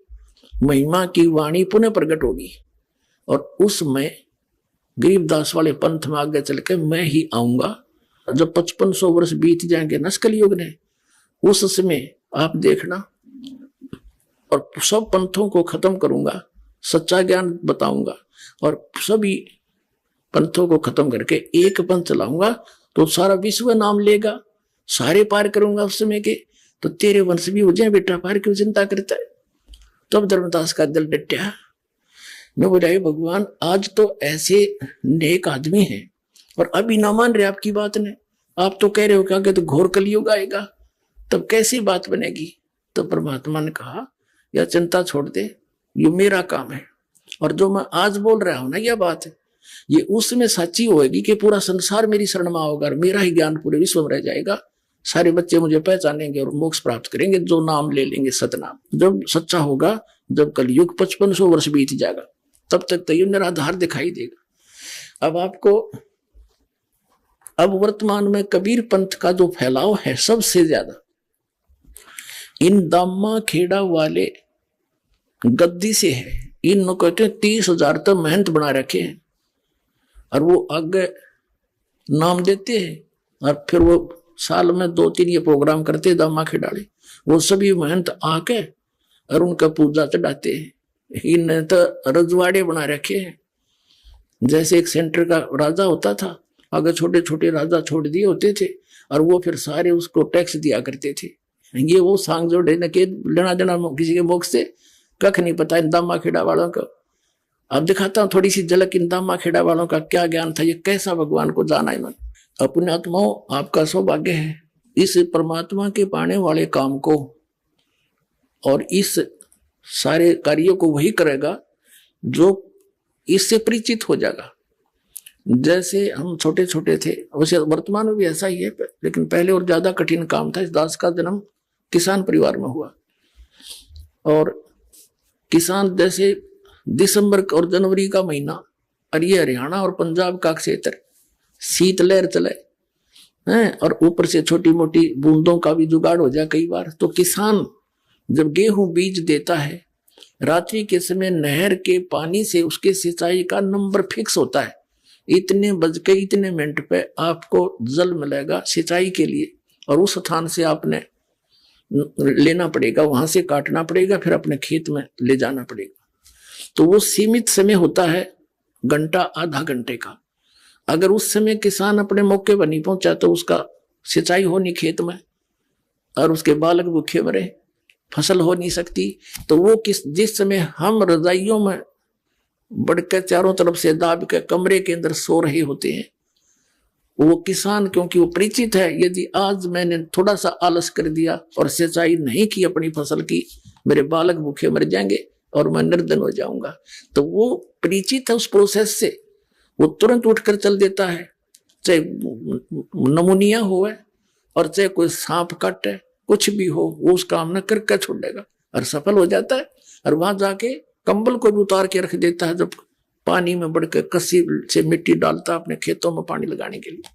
महिमा की वाणी पुनः प्रकट होगी और उसमें गरीबदास वाले पंथ में आगे चल के मैं ही आऊंगा। जब 5500 वर्ष बीत जाएंगे नस्कल युग ने, उस समय आप देखना और सब पंथों को खत्म करूंगा, सच्चा ज्ञान बताऊंगा और सभी पंथों को खत्म करके एक पंथ चलाऊंगा, तो सारा विश्व नाम लेगा, सारे पार करूंगा उस समय के, तो तेरे वंश भी हो जाए बेटा, पार क्यों चिंता करता है। तब धर्मदास का दिल डटा। मैं बोला भगवान आज तो ऐसे नेक आदमी हैं और अभी ना मान रहे आपकी बात ने, आप तो कह रहे हो क्या कि तो घोर कलयुग आएगा, तब कैसी बात बनेगी। तो परमात्मा ने कहा यह चिंता छोड़ दे, ये मेरा काम है और जो मैं आज बोल रहा हूं ना यह बात है, ये उसमें सच्ची होगी कि पूरा संसार मेरी शरण में होगा और मेरा ही ज्ञान पूरे विश्व में रह जाएगा, सारे बच्चे मुझे पहचानेंगे और मोक्ष प्राप्त करेंगे, जो नाम ले लेंगे सतनाम। जब सच्चा होगा, जब कलयुग 5500 वर्ष बीत जाएगा, तब तक तो ये निराधार दिखाई देगा। अब आपको अब वर्तमान में कबीर पंथ का जो फैलाव है सबसे ज्यादा इन दामा खेड़ा वाले गद्दी से है। इन कहते हैं 30,000 तक मेहनत बना रखे हैं और वो आगे नाम देते हैं और फिर वो साल में 2-3 ये प्रोग्राम करते हैं दामा खेड़ाले, वो सभी मेहनत आके और उनका पूजा चढ़ाते हैं। इन तो रजवाड़े बना रखे हैं, जैसे एक सेंटर का राजा होता था, आगे छोटे छोटे राजा छोड़ दिए होते थे और वो फिर सारे उसको टैक्स दिया करते थे। ये वो सांग जोड़े न के लेना देना किसी के मोक्ष से कख नहीं पता इन दामा खेड़ा वालों को। अब दिखाता हूँ थोड़ी सी झलक इन दामा खेड़ा वालों का क्या ज्ञान था, ये कैसा भगवान को जाना है। मन अपने आत्माओं आपका सौभाग्य है इस परमात्मा के पाने वाले काम को, और इस सारे कार्यों को वही करेगा जो इससे परिचित हो जाएगा। जैसे हम छोटे छोटे थे वैसे वर्तमान में भी ऐसा ही है, लेकिन पहले और ज्यादा कठिन काम था। इस दास का जन्म किसान परिवार में हुआ और किसान जैसे दिसंबर और जनवरी का महीना और ये हरियाणा और पंजाब का क्षेत्र शीतलहर चले, हैं, और ऊपर से छोटी मोटी बूंदों का भी जुगाड़ हो जाए कई बार। तो किसान जब गेहूं बीज देता है, रात्रि के समय नहर के पानी से उसके सिंचाई का नंबर फिक्स होता है, इतने बज के इतने मिनट पे आपको जल मिलेगा सिंचाई के लिए, और उस स्थान से आपने लेना पड़ेगा, वहां से काटना पड़ेगा, फिर अपने खेत में ले जाना पड़ेगा। तो वो सीमित समय होता है, घंटा आधा घंटे का। अगर उस समय किसान अपने मौके पर नहीं पहुंचा तो उसका सिंचाई हो नहीं खेत में, और उसके बालक भूखे मरे, फसल हो नहीं सकती। तो वो जिस समय हम रजाइयों में बढ़कर चारों तरफ से दाब के कमरे के अंदर सो रहे होते हैं, वो किसान क्योंकि वो परिचित है, यदि आज मैंने थोड़ा सा आलस कर दिया और सिंचाई नहीं की अपनी फसल की, मेरे बालक भूखे मर जाएंगे और मैं निर्धन हो जाऊंगा। तो वो परिचित है उस प्रोसेस से, वो तुरंत उठकर चल देता है, चाहे नमूनिया हो और चाहे कोई सांप काटे, कुछ भी हो, वो उस काम न करके छोड़ेगा और सफल हो जाता है। और वहां जाके कंबल को भी उतार के रख देता है, जब पानी में बढ़कर कस्सी से मिट्टी डालता अपने खेतों में पानी लगाने के लिए।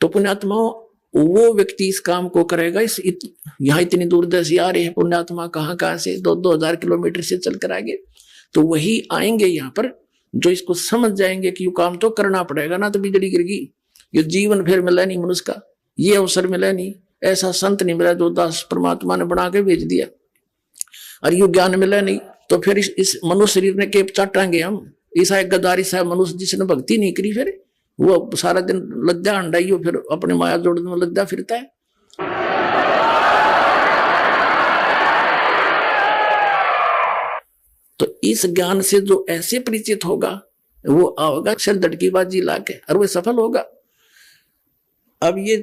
तो पुण्यात्माओं, वो व्यक्ति इस काम को करेगा। यहाँ इतनी दूर से आ रहे हैं पुण्यात्मा, कहाँ से 2,000 किलोमीटर से चल कर आएंगे, तो वही आएंगे यहाँ पर जो इसको समझ जाएंगे कि ये काम तो करना पड़ेगा, ना तो बिजली गिरगी, ये जीवन फिर मिला नहीं मनुष्य का, ये अवसर मिला नहीं, ऐसा संत नहीं मिला जो दास परमात्मा ने बना के भेज दिया, और ये ज्ञान मिला नहीं, तो फिर इस मनुष्य शरीर में के चाटांगे हम। ऐसा एक गद्दारी सा मनुष्य जिसने भक्ति नहीं करी, फिर वो सारा दिन लज्जा अंडाइयो, फिर अपने माया जोड़ने में लज्जा फिरता है। तो इस ज्ञान से जो ऐसे परिचित होगा, वो आओगा सिर धड़की बाजी लाके, और वो सफल होगा। अब ये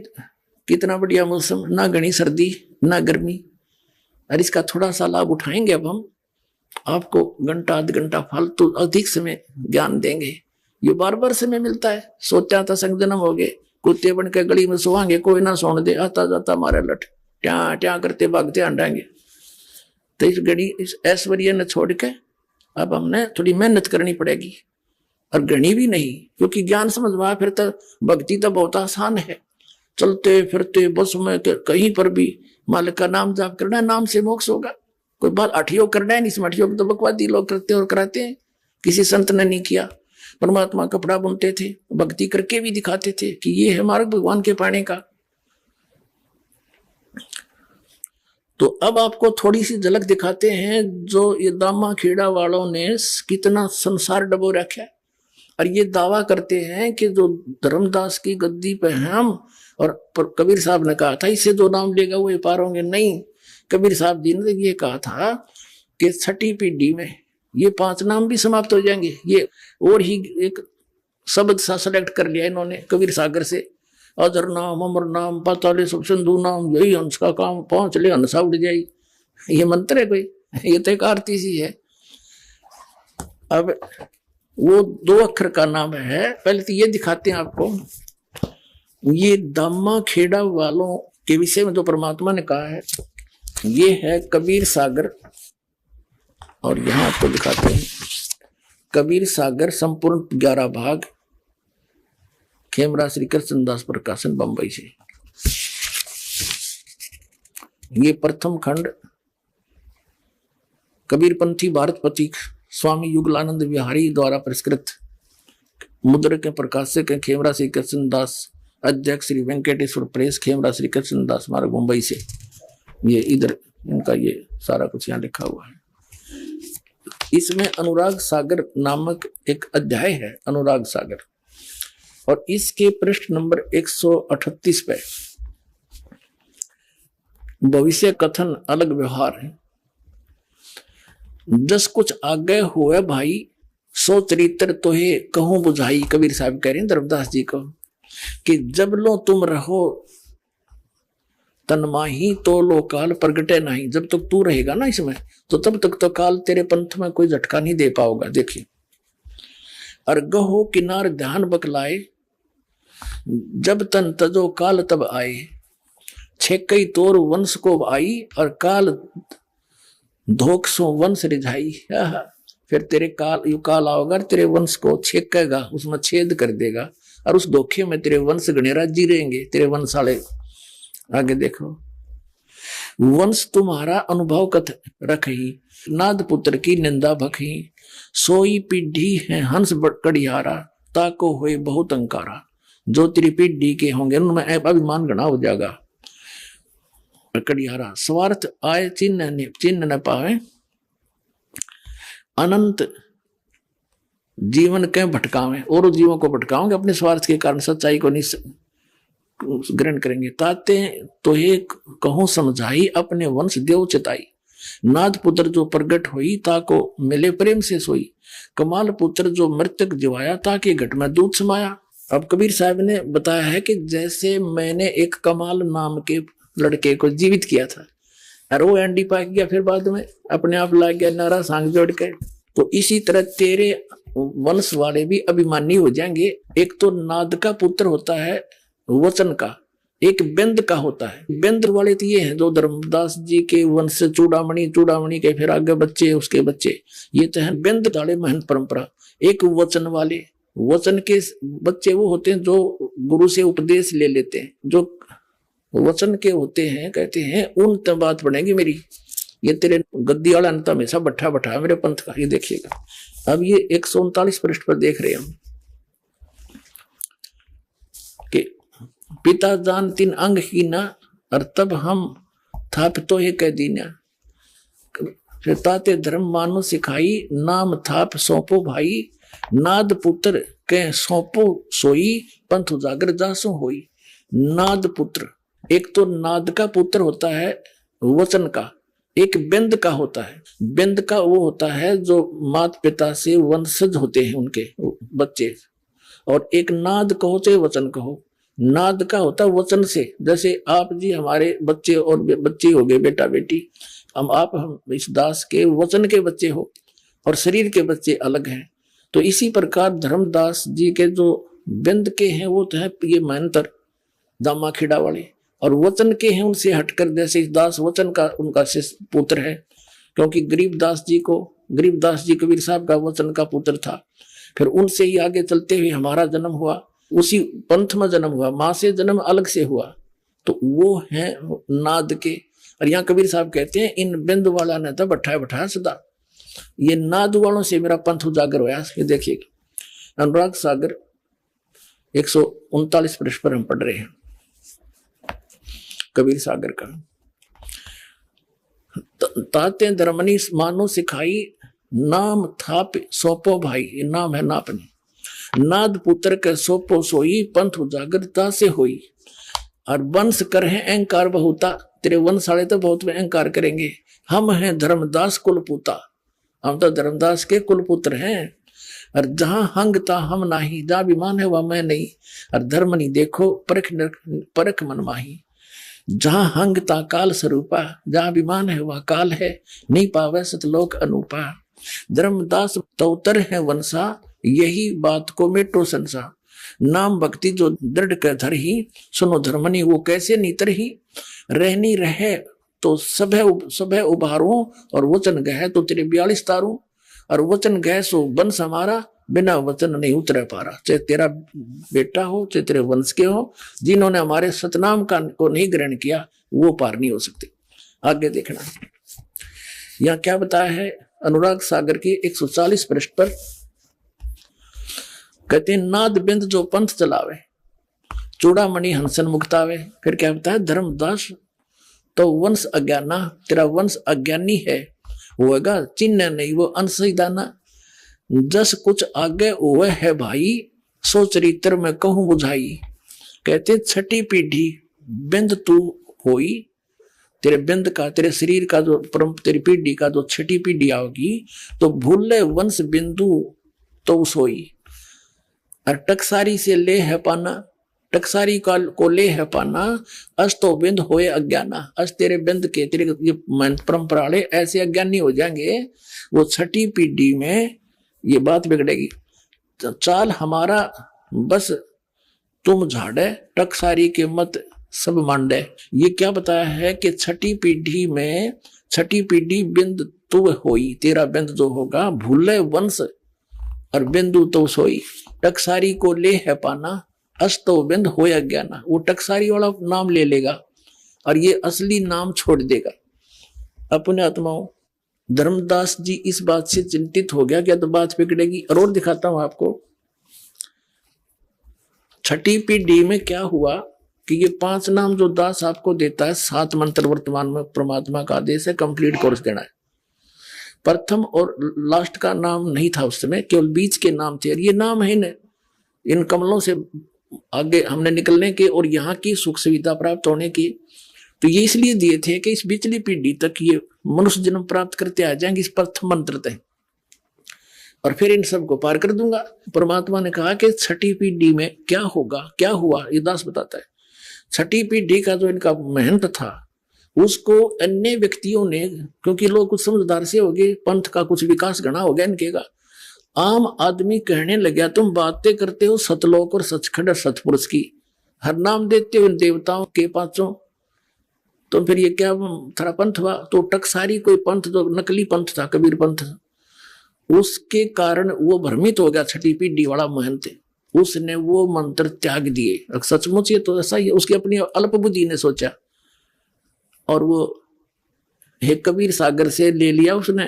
कितना बढ़िया मौसम, ना घनी सर्दी ना गर्मी, और इसका थोड़ा सा लाभ उठाएंगे। अब हम आपको घंटा आध घंटा फालतू अधिक समय ज्ञान देंगे, ये बार समय मिलता है। सोचा था संग जन्म हो गए, कुत्ते बन के गली में सोवांगे, कोई ना सोने दे, आता जाता मारे लठ ट्या ट्या करते भागते हंडाएंगे। तो इस घड़ी इस ऐश्वर्य ने छोड़ के अब हमने थोड़ी मेहनत करनी पड़ेगी, और घनी भी नहीं, क्योंकि ज्ञान समझ में आया फिर तो भक्ति तो बहुत आसान है। चलते फिरते बस में कहीं पर भी मालिक का नाम जाप करना है, नाम से मोक्ष होगा। कोई बात अठयोग करना है नहीं, इसमें अठयोग तो बकवादी लोग करते और कराते हैं, किसी संत ने नहीं किया। परमात्मा कपड़ा बुनते थे, भक्ति करके भी दिखाते थे कि ये है मार्ग भगवान के पाने का। तो अब आपको थोड़ी सी झलक दिखाते हैं, जो ये दामा खेड़ा वालों ने कितना संसार डबो रखा है, और ये दावा करते हैं कि जो धर्मदास की गद्दी पे हम, और कबीर साहब ने कहा था इससे जो नाम लेगा वो पार होंगे। नहीं, कबीर साहब जी ने ये कहा था कि छठी पीढ़ी में ये 5 नाम भी समाप्त हो जाएंगे। ये और ही एक शब्द सा सेलेक्ट कर लिया इन्होंने कबीर सागर से, अजर नाम, अमर नाम, पाताले सब सिंधु नाम, यही हंस का काम, पहुंच ले हंसा उड़ जाई। ये मंत्र है कोई? ये तो एक आरती सी है। अब वो 2 अक्षर का नाम है। पहले तो ये दिखाते हैं आपको, ये दामा खेड़ा वालों के विषय में जो परमात्मा ने कहा है, ये है कबीर सागर। और यहां आपको दिखाते हैं कबीर सागर संपूर्ण 11 भाग, खेमरा श्री कृष्णदास प्रकाशन बंबई से। ये प्रथम खंड कबीरपंथी भारतपति स्वामी युगलानंद विहारी द्वारा परिष्कृत मुद्रक के प्रकाशक है खेमरा श्री कृष्णदास, अध्यक्ष श्री वेंकटेश्वर प्रेस, खेमरा श्री कृष्णदास मार्ग मुंबई से। ये इधर इनका ये सारा कुछ यहाँ लिखा हुआ है। इसमें अनुराग सागर नामक एक अध्याय है, अनुराग सागर, और इसके पृष्ठ नंबर 138 पे भविष्य कथन अलग व्यवहार है। जस कुछ आगे हुए भाई, सो चरित्र तो है कहूं बुझाई। कबीर साहब कह रहे हैं धर्मदास जी को कि जब लो तुम रहो तन्माही, तो लो काल प्रगटे नहीं। जब तक तू रहेगा ना इसमें, तो तब तक तो काल तेरे पंथ में कोई झटका नहीं दे पाओगा। देखिए, और गहो किनार ध्यान बकलाए, जब तन तजो काल तब आए। छेकई तोर वंश को आई, और काल धोख सो वंश रिझाई। फिर तेरे काल यु काल आओगा, तेरे वंश को छेकेगा, उसमें छेद कर देगा, और उस धोखे में तेरे वंश गणेरा जी रहेंगे, तेरे वंश वाले। आगे देखो, वंश तुम्हारा अनुभव कथ रखही, नाद पुत्र की निंदा भखही, सोई पीढ़ी है हंस कड़ियारा, ताको हुए बहुत अंकारा। जो तेरी पीढ़ी के होंगे उनमें अभिमान गणा हो जाएगा। कड़ियारा, स्वार्थ आए चिन्ह न पावे, अनंत जीवन के भटकावे। और जीवों को भटकाओगे अपने स्वार्थ के कारण, सच्चाई को नहीं ग्रहण करेंगे। ताते तो हे कहूं समझाई, अपने वंश देव चिताई, नाद पुत्र जो प्रगट हुई, ताको मिले प्रेम से सोई, कमाल पुत्र जो मृतक जिवाया, ताकि घट में दूध समाया। अब कबीर साहब ने बताया है कि जैसे मैंने एक कमाल नाम के लड़के को जीवित किया था और वो एंडी पा गया, फिर बाद में अपने आप ला गया नारा सांग जोड़ के, तो इसी तरह तेरे वंश वाले भी अभिमानी हो जाएंगे। एक तो नाद का पुत्र होता है वचन का, एक बिंद का होता है। बिंद वाले तो ये हैं जो धर्मदास जी के वंश से चूड़ामणि, चूड़ामणि के फिर आगे बच्चे, उसके बच्चे, ये तो है बिंद दाले महंत परंपरा। एक वचन वाले, वचन के बच्चे वो होते हैं जो गुरु से उपदेश ले लेते हैं, जो वचन के होते हैं, कहते हैं उन तब बात पड़ेगी मेरी। ये तेरे गद्दी वाला अंत हमेशा बैठा बैठा मेरे पंथ का। ये देखिएगा, अब ये 139 पृष्ठ पर देख रहे हैं हम कि पिता जान तीन अंग ही ना, और तब हम थाप तो ही कह दीना, फिर ताते धर्म मानो सिखाई, नाम थाप सौंपो भाई, नाद पुत्र के सौंपो सोई, पंथ उजागर जासो होई। नाद पुत्र, एक तो नाद का पुत्र होता है वचन का, एक बिंद का होता है। बिंद का वो होता है जो माता पिता से वंशज होते हैं उनके बच्चे, और एक नाद कहो चाहे वचन कहो, नाद का होता है वचन से। जैसे आप जी हमारे बच्चे और बच्ची हो गए, बेटा बेटी, हम इस दास के वचन के बच्चे हो और शरीर के बच्चे अलग हैं। तो इसी प्रकार धर्मदास जी के जो बिंद के हैं वो तो है ये महंतर दामा खिड़ा वाले, और वचन के हैं उनसे हटकर जैसे दास वचन का उनका पुत्र है, क्योंकि गरीबदास जी कबीर साहब का वचन का पुत्र था। फिर उनसे ही आगे चलते हुए हमारा जन्म हुआ, उसी पंथ में जन्म हुआ, माँ से जन्म अलग से हुआ, तो वो है नाद के। और यहाँ कबीर साहब कहते हैं इन बिंद वाला ने तो बैठाया बैठाया सदा, ये नाद वालों से मेरा पंथ उजागर हुआ। ये देखिएगा अनुराग सागर 139 पृष्ठ पर हम पढ़ रहे हैं कबीर सागर का। ताते धर्मनी मानो सिखाई, नाम थाप सौंपो भाई, ये नाम है नापनी, नाद पुत्र के सौंपो सोई, पंथ उजागरता से हुई। और वंश कर है अहंकार बहुता, तेरे वंश वाले तो बहुत अहंकार करेंगे। हम हैं धर्मदास कुलपुता, हम तो धर्मदास के कुलपुत्र हैं। और जहां हंगता हम नाही, जहां विमान है वह मैं नहीं, और धर्म नहीं देखो परख मन माही। जहां हंगता काल स्वरूपा, जहां विमान है वह काल है, नहीं पावे सतलोक अनूपा। धर्मदास तौतर है वंशा, यही बात को मेटो संसा। नाम भक्ति जो दृढ़ कर धर ही, सुनो धर्मनी वो कैसे नीतर ही। रहनी रहे तो सब उभारू, और वचन गह तो तेरे 42 तारू। और वचन गह सो वंश हमारा, बिना वचन नहीं उतर पा रहा। चाहे तेरा बेटा हो, चाहे तेरे वंश के हो, जिन्होंने हमारे सतनाम का को नहीं ग्रहण किया वो पार नहीं हो सकते। आगे देखना, यहाँ क्या बताया है अनुराग सागर की 140 पृष्ठ पर, कहते हैं नाद बिंद जो पंथ चलावे, चूड़ामणि हंसन मुक्तावे। फिर क्या बताया, धर्मदास तो वंश अज्ञाना, तेरा वंश अज्ञानी है, होगा चिन्ह नहीं वो अनसईदाना। जस कुछ आगे हुए है भाई, सो चरित्र में कहूं बुझाई। कहते छठी पीढ़ी बिंद तू होई, तेरे बिंद का, तेरे शरीर का जो तेरी पीढ़ी का जो छठी पीढ़ी आओगी, तो भूले वंश बिंदु तो सोई। और टकसारी से ले है पाना, टकसारी को ले है पाना, अस तो बिंद होए अज्ञाना। अस तेरे बिंद के, तेरे ये परंपरा वाले ऐसे अज्ञानी हो जाएंगे, वो छठी पीढ़ी में ये बात बिगड़ेगी। चाल हमारा बस तुम झाड़े, टकसारी के मत सब मांडे। ये क्या बताया है कि छठी पीढ़ी में, छठी पीढ़ी बिंद तू होई, तेरा बिंद जो होगा, भूले वंश और बिंदु तो सोई। टकसारी को ले है पाना, अस्तो बिंद होया ज्ञाना, वो टकसारी वाला नाम ले लेगा और ये असली नाम छोड़ देगा। अपने आत्माओं, धर्मदास जी इस बात से चिंतित हो गया, क्या तो बात बिगड़ेगी। और दिखाता हूं आपको, छठी पीढ़ी में क्या हुआ कि ये 5 नाम जो दास आपको देता है, 7 मंत्र वर्तमान में परमात्मा का आदेश है, कंप्लीट कोर्स देना है। प्रथम और लास्ट का नाम नहीं था उस समय, केवल बीच के नाम थे। और ये नाम है न, इन कमलों से आगे हमने निकलने के और यहाँ की सुख सुविधा प्राप्त होने की। तो ये इसलिए दिए थे कि इस पिछली पीढ़ी तक ये मनुष्य जन्म प्राप्त करते आ जाएंगे इस प्रथम मंत्र तक, और फिर इन सबको पार कर दूंगा। परमात्मा ने कहा कि छठी पीढ़ी में क्या होगा, क्या हुआ, ये दास बताता है। छठी पीढ़ी का जो इनका महंत था, उसको अन्य व्यक्तियों ने, क्योंकि लोग कुछ समझदार से हो गए, पंथ का कुछ विकास घना हो गया इनके का, आम आदमी कहने लगा तुम बातें करते हो सतलोक और सचखंड और सतपुरुष की, हर नाम देते हो इन देवताओं के 5, तो फिर ये क्या थोड़ा पंथ हुआ। तो टकसारी कोई पंथ जो नकली पंथ था, कबीर पंथ, उसके कारण वो भ्रमित हो गया। छठी पीढ़ी वाला महंत, उसने वो मंत्र त्याग दिए। सचमुच ये तो ऐसा ही है, उसकी अपनी अल्प बुद्धि ने सोचा, और वो हे कबीर सागर से ले लिया उसने,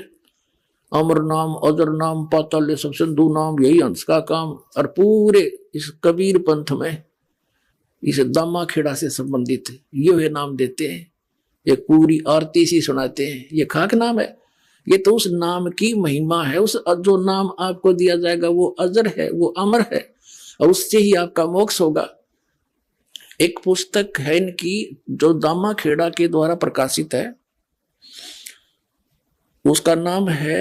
अमर नाम अजर नाम पाताल सब सिंधु नाम, यही हंस का काम। और पूरे इस कबीर पंथ में इस दामा खेड़ा से संबंधित ये नाम देते हैं, एक पूरी आरती सी सुनाते हैं। ये खाक नाम है, ये तो उस नाम की महिमा है। उस जो नाम आपको दिया जाएगा वो अजर है, वो अमर है, और उससे ही आपका मोक्ष होगा। एक पुस्तक है इनकी जो दामा खेड़ा के द्वारा प्रकाशित है, उसका नाम है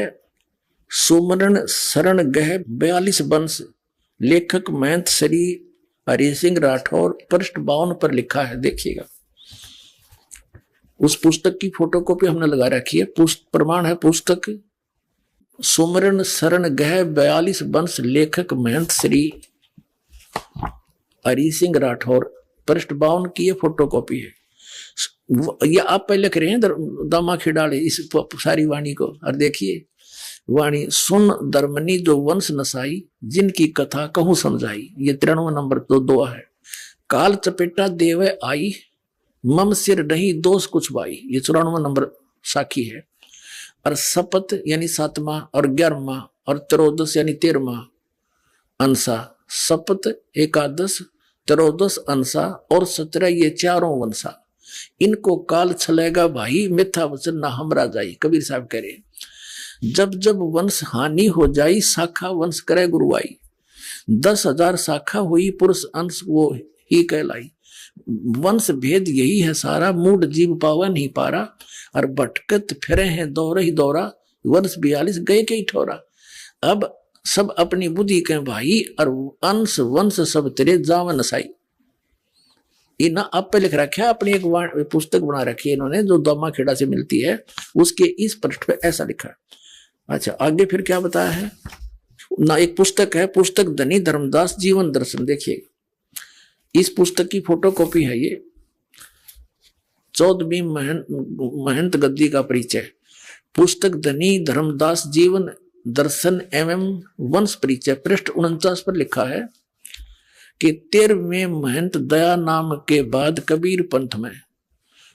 सुमरण शरण गह 42 वंश, लेखक महंत श्री हरि सिंह राठौर, पृष्ठ 52 पर लिखा है, देखिएगा। उस पुस्तक की फोटोकॉपी हमने लगा रखी है, प्रमाण है पुस्तक सुमरण शरण गह 42 वंश, लेखक महंत श्री हरि सिंह राठौर, पृष्ठ 52 की ये फोटोकॉपी है। ये आप पहले लिख रहे हैं दामा खिडाले इस सारी वाणी को, और देखिए वाणी, सुन धर्मनी जो वंश नसाई, जिनकी कथा कहूं समझाई, ये 93 नंबर तो 2 है। काल चपेटा देवे आई, मम सिर नहीं दोष कुछ बाई, ये 94 नंबर साखी है। और शपथ यानी 7वां और 11वां और 13 यानी 13वां अंसा, शपथ एकादश 13 अंसा और 17 ये 4 वंशा। इनको काल छलेगा भाई, मिथ्या वचन ना हमरा जाई, कबीर साहब कह रहे। जब जब वंश हानि हो जाई, शाखा वंश करे गुरुआई, 10,000 शाखा हुई, पुरुष अंश वो ही कहलाई। वंश भेद यही है सारा, मूड जीव पावा नहीं पारा, और भटकत फिरे हैं दौरा ही दौरा, वर्ष 42 गए के ही ठोरा। अब सब अपनी बुद्धि के भाई, और अंश वंश सब तेरे जावन साई। इन्हें आप पे लिख रखा है, अपनी एक पुस्तक बना रखी है इन्होंने जो दामा खेड़ा से मिलती है, उसके इस पृष्ठ पे ऐसा लिखा है। अच्छा, आगे फिर क्या बताया है ना, एक पुस्तक है, पुस्तक धनी धर्मदास जीवन दर्शन, देखिए इस पुस्तक की फोटोकॉपी है ये। 14वीं महंत गद्दी का परिचय, पुस्तक धनी धर्मदास जीवन दर्शन एवं वंश परिचय, पृष्ठ 49 पर लिखा है कि 13वें महंत दया नाम के बाद कबीर पंथ में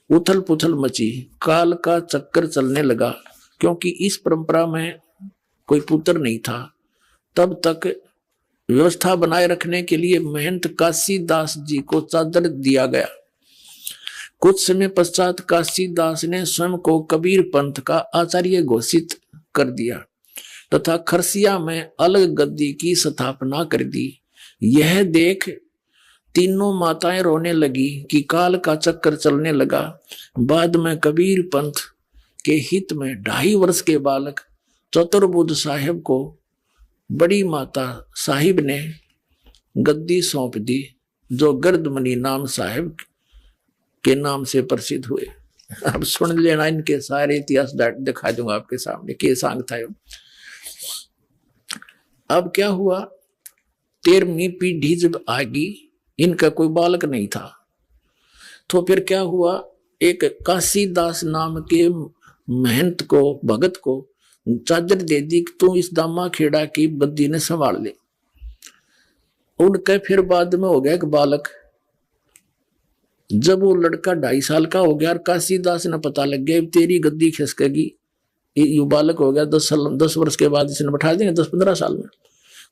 उथल पुथल मची, काल का चक्कर चलने लगा। क्योंकि इस परंपरा में कोई पुत्र नहीं था, तब तक व्यवस्था बनाए रखने के लिए महंत काशी दास जी को चादर दिया गया। कुछ समय पश्चात काशी दास ने स्वयं को कबीर पंथ का आचार्य घोषित कर दिया तथा खरसिया में अलग गद्दी की स्थापना कर दी। यह देख तीनों माताएं रोने लगी कि काल का चक्कर चलने लगा। बाद में कबीर पंथ के हित में 2.5 वर्ष के बालक चतुर्बुद्ध साहिब को बड़ी माता साहिब ने गद्दी सौंप दी, जो गर्दमनी नाम साहिब के नाम से प्रसिद्ध हुए। अब सुन लेना, इनके सारे इतिहास दिखा दूंगा आपके सामने के सांग था। अब क्या हुआ, 13वीं पीढ़ी जब आ गई, इनका कोई बालक नहीं था, तो फिर क्या हुआ, एक काशीदास नाम के महंत को, भगत को चादर दे दी, तू इस दामा खेड़ा की बद्दी ने संभाल ले। उनके फिर बाद में हो गया एक बालक। जब वो लड़का 2.5 साल का हो गया और काशीदास ने पता लग गया तेरी गद्दी खिसकेगी, ये बालक हो गया 10 वर्ष के बाद इसने बैठा देंगे 10-15 साल में,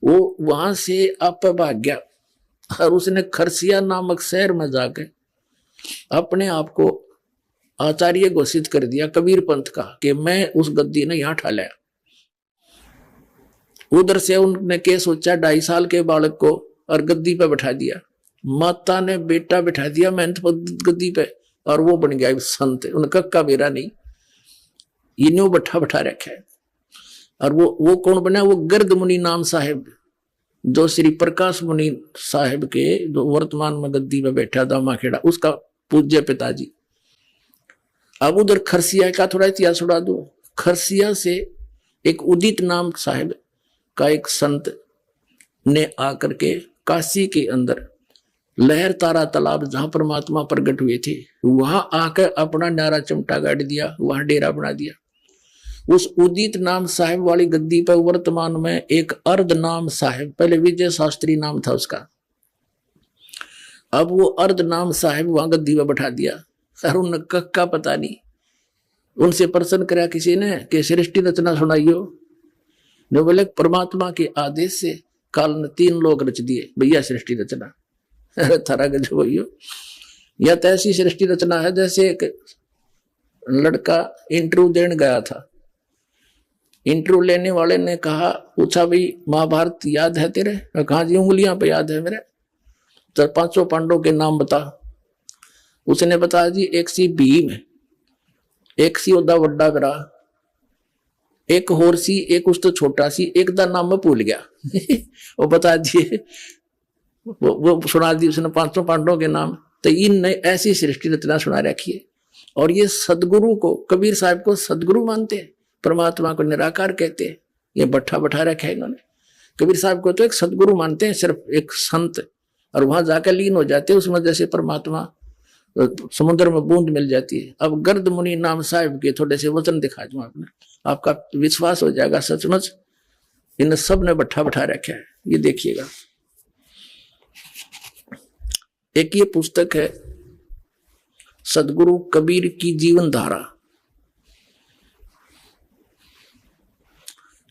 वो वहां से आप भाग गया और उसने खरसिया नामक शहर में जाकर अपने आप को आचार्य घोषित कर दिया कबीर पंथ का कि मैं उस गद्दी ने यहां ठाला। उधर से उन्होंने क्या सोचा, 2.5 साल के बालक को और गद्दी पे बैठा दिया, माता ने बेटा बैठा दिया मेहनत गद्दी पे और वो बन गया संत। उनका कक्का मेरा नहीं, इन्हों बैठा रखा है। और वो कौन बना, वो गर्द मुनि नाम साहेब, जो श्री प्रकाश मुनि साहेब के जो वर्तमान में गद्दी पे बैठा दामाखेड़ा, उसका पूज्य पिताजी। अब उधर खरसिया का थोड़ा इतिहास उड़ा दो। खरसिया से एक उदित नाम साहेब का एक संत ने आकर के काशी के अंदर लहर तारा तालाब जहां परमात्मा प्रकट हुए थे वहां आकर अपना न्यारा चिमटा गाड़ दिया, वहां डेरा बना दिया। उस उदित नाम साहिब वाली गद्दी पर वर्तमान में एक अर्ध नाम साहिब, पहले विजय शास्त्री नाम था उसका, अब वो अर्ध नाम साहिब वहां गद्दी पर बैठा दिया। सर उन का पता नहीं, उनसे प्रश्न करा किसी ने कि सृष्टि रचना सुनाइयो, ने बोले परमात्मा के आदेश से काल ने 3 लोग रच दिए भैया सृष्टि रचना। थारा गजब भैया, या तो ऐसी सृष्टि रचना है जैसे एक लड़का इंटरव्यू देने गया था, इंटरव्यू लेने वाले ने कहा, पूछा भाई महाभारत याद है तेरे? कहा जी उंगलियां पे याद है मेरे। तो 500 पांडवों के नाम बता। उसने बताया जी एक सी भीम है, एक सी ओदा वड्डा विरा, एक होर सी, एक उस तो छोटा सी, एक दा नाम में भूल गया। वो बता दिए, वो सुना दी उसने 500 पांडवों के नाम। तो इन ऐसी सृष्टि रचना सुना रखी है। और ये सदगुरु को, कबीर साहब को सदगुरु मानते हैं, परमात्मा को निराकार कहते हैं। ये बैठा रखा है इन्होंने। कबीर साहब को तो एक सदगुरु मानते हैं, सिर्फ एक संत, और वहां जाकर लीन हो जाते हैं उसमें, जैसे परमात्मा समुद्र में बूंद मिल जाती है। अब गर्द मुनि नाम साहिब के थोड़े से वचन दिखा दूं आपने, आपका विश्वास हो जाएगा सचमुच इन सब ने बैठा रखा है। ये देखिएगा, एक ये पुस्तक है सदगुरु कबीर की जीवन धारा,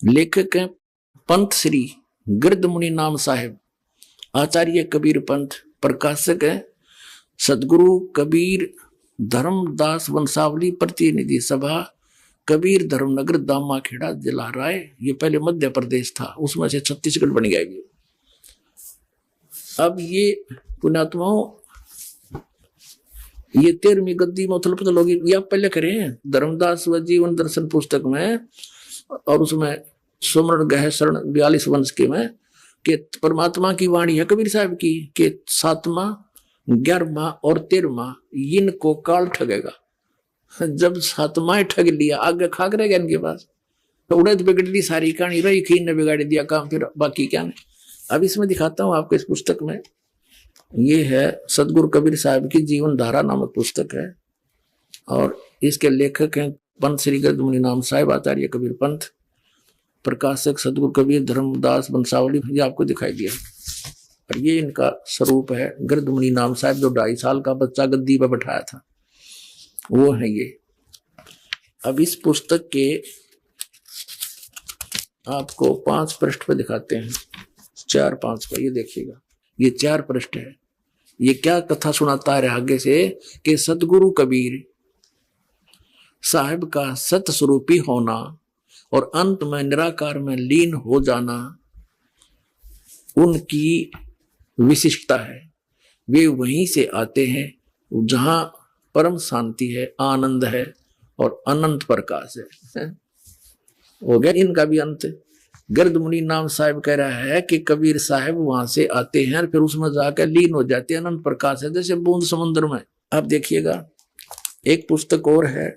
लेखक हैं पंत श्री गिरद मुनि नाम साहिब, आचार्य कबीर पंथ, प्रकाशक है सदगुरु कबीर धर्मदास वंशावली प्रतिनिधि सभा, कबीर धर्मनगर दामाखेड़ा जिला राय। ये पहले मध्य प्रदेश था, उसमें से छत्तीसगढ़ बन गया ये। अब ये पुण्यात्माओं, ये 13वीं गद्दी में उथल पुथल होगी, ये आप पहले करें धर्मदास व जीवन दर्शन पुस्तक में, और उसमें सुमरण गह शरण 42 वंश के में कि परमात्मा की वाणी है कबीर साहब की कि 7वां 11वां और 13वां इनको काल ठगेगा। जब 7वां ठग लिया आगे खाक रहेगा इनके पास, तो उड़द बिगड़ ली सारी कहानी, रही खीन ने बिगाड़ दिया काम, फिर बाकी क्या नहीं। अब इसमें दिखाता हूं आपको इस पुस्तक में, ये है सदगुरु कबीर साहब की जीवन धारा नामक पुस्तक है, और इसके लेखक हैं पंत श्री गिरद मुनि नाम साहिब, आचार्य कबीर पंथ, प्रकाशक सदगुरु कबीर धर्मदास वंशावली। ये आपको दिखाई दिया, और ये इनका स्वरूप है गिरद मुनि नाम साहिब, जो 2.5 साल का बच्चा गद्दी पर बैठाया था, वो है ये। अब इस पुस्तक के आपको 5 पृष्ठ पे दिखाते हैं, 4-5 पर, ये देखिएगा, ये 4 पृष्ठ है। ये क्या कथा सुनाता है आगे से कि सदगुरु कबीर साहिब का सत स्वरूपी होना और अंत में निराकार में लीन हो जाना उनकी विशिष्टता है। वे वहीं से आते हैं जहां परम शांति है, आनंद है और अनंत प्रकाश है। हो गया इनका भी अंत। गिरद मुनि नाम साहिब कह रहा है कि कबीर साहब वहां से आते हैं और फिर उसमें जाकर लीन हो जाते हैं, अनंत प्रकाश है, जैसे बूंद समुद्र में। आप देखिएगा एक पुस्तक और है,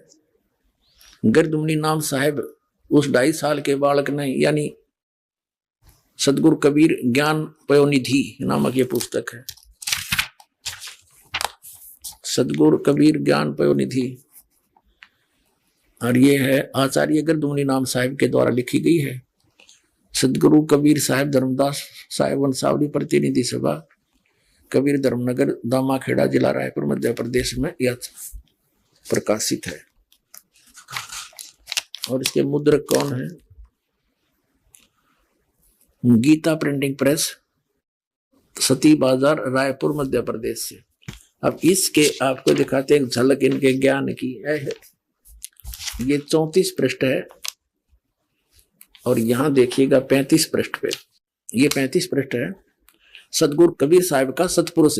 गिरद मुनि नाम साहिब, उस 2.5 साल के बालक ने, यानी सदगुरु कबीर ज्ञान पयोनिधि नामक ये पुस्तक है, सदगुरु कबीर ज्ञान पयोनिधि, और ये है आचार्य गिरद मुनि नाम साहिब के द्वारा लिखी गई है। सदगुरु कबीर साहिब धर्मदास साहिब वंशावली प्रतिनिधि सभा, कबीर धर्मनगर, दामाखेड़ा, जिला रायपुर, मध्य प्रदेश में यह प्रकाशित है। और इसके मुद्रक कौन है? गीता प्रिंटिंग प्रेस, सती बाजार, रायपुर, मध्य प्रदेश से। अब इसके आपको दिखाते हैं झलक इनके ज्ञान की है। ये 34 पृष्ठ है और यहां देखिएगा 35 पृष्ठ पे, ये 35 पृष्ठ है। सतगुरु कबीर साहिब का सतपुरुष,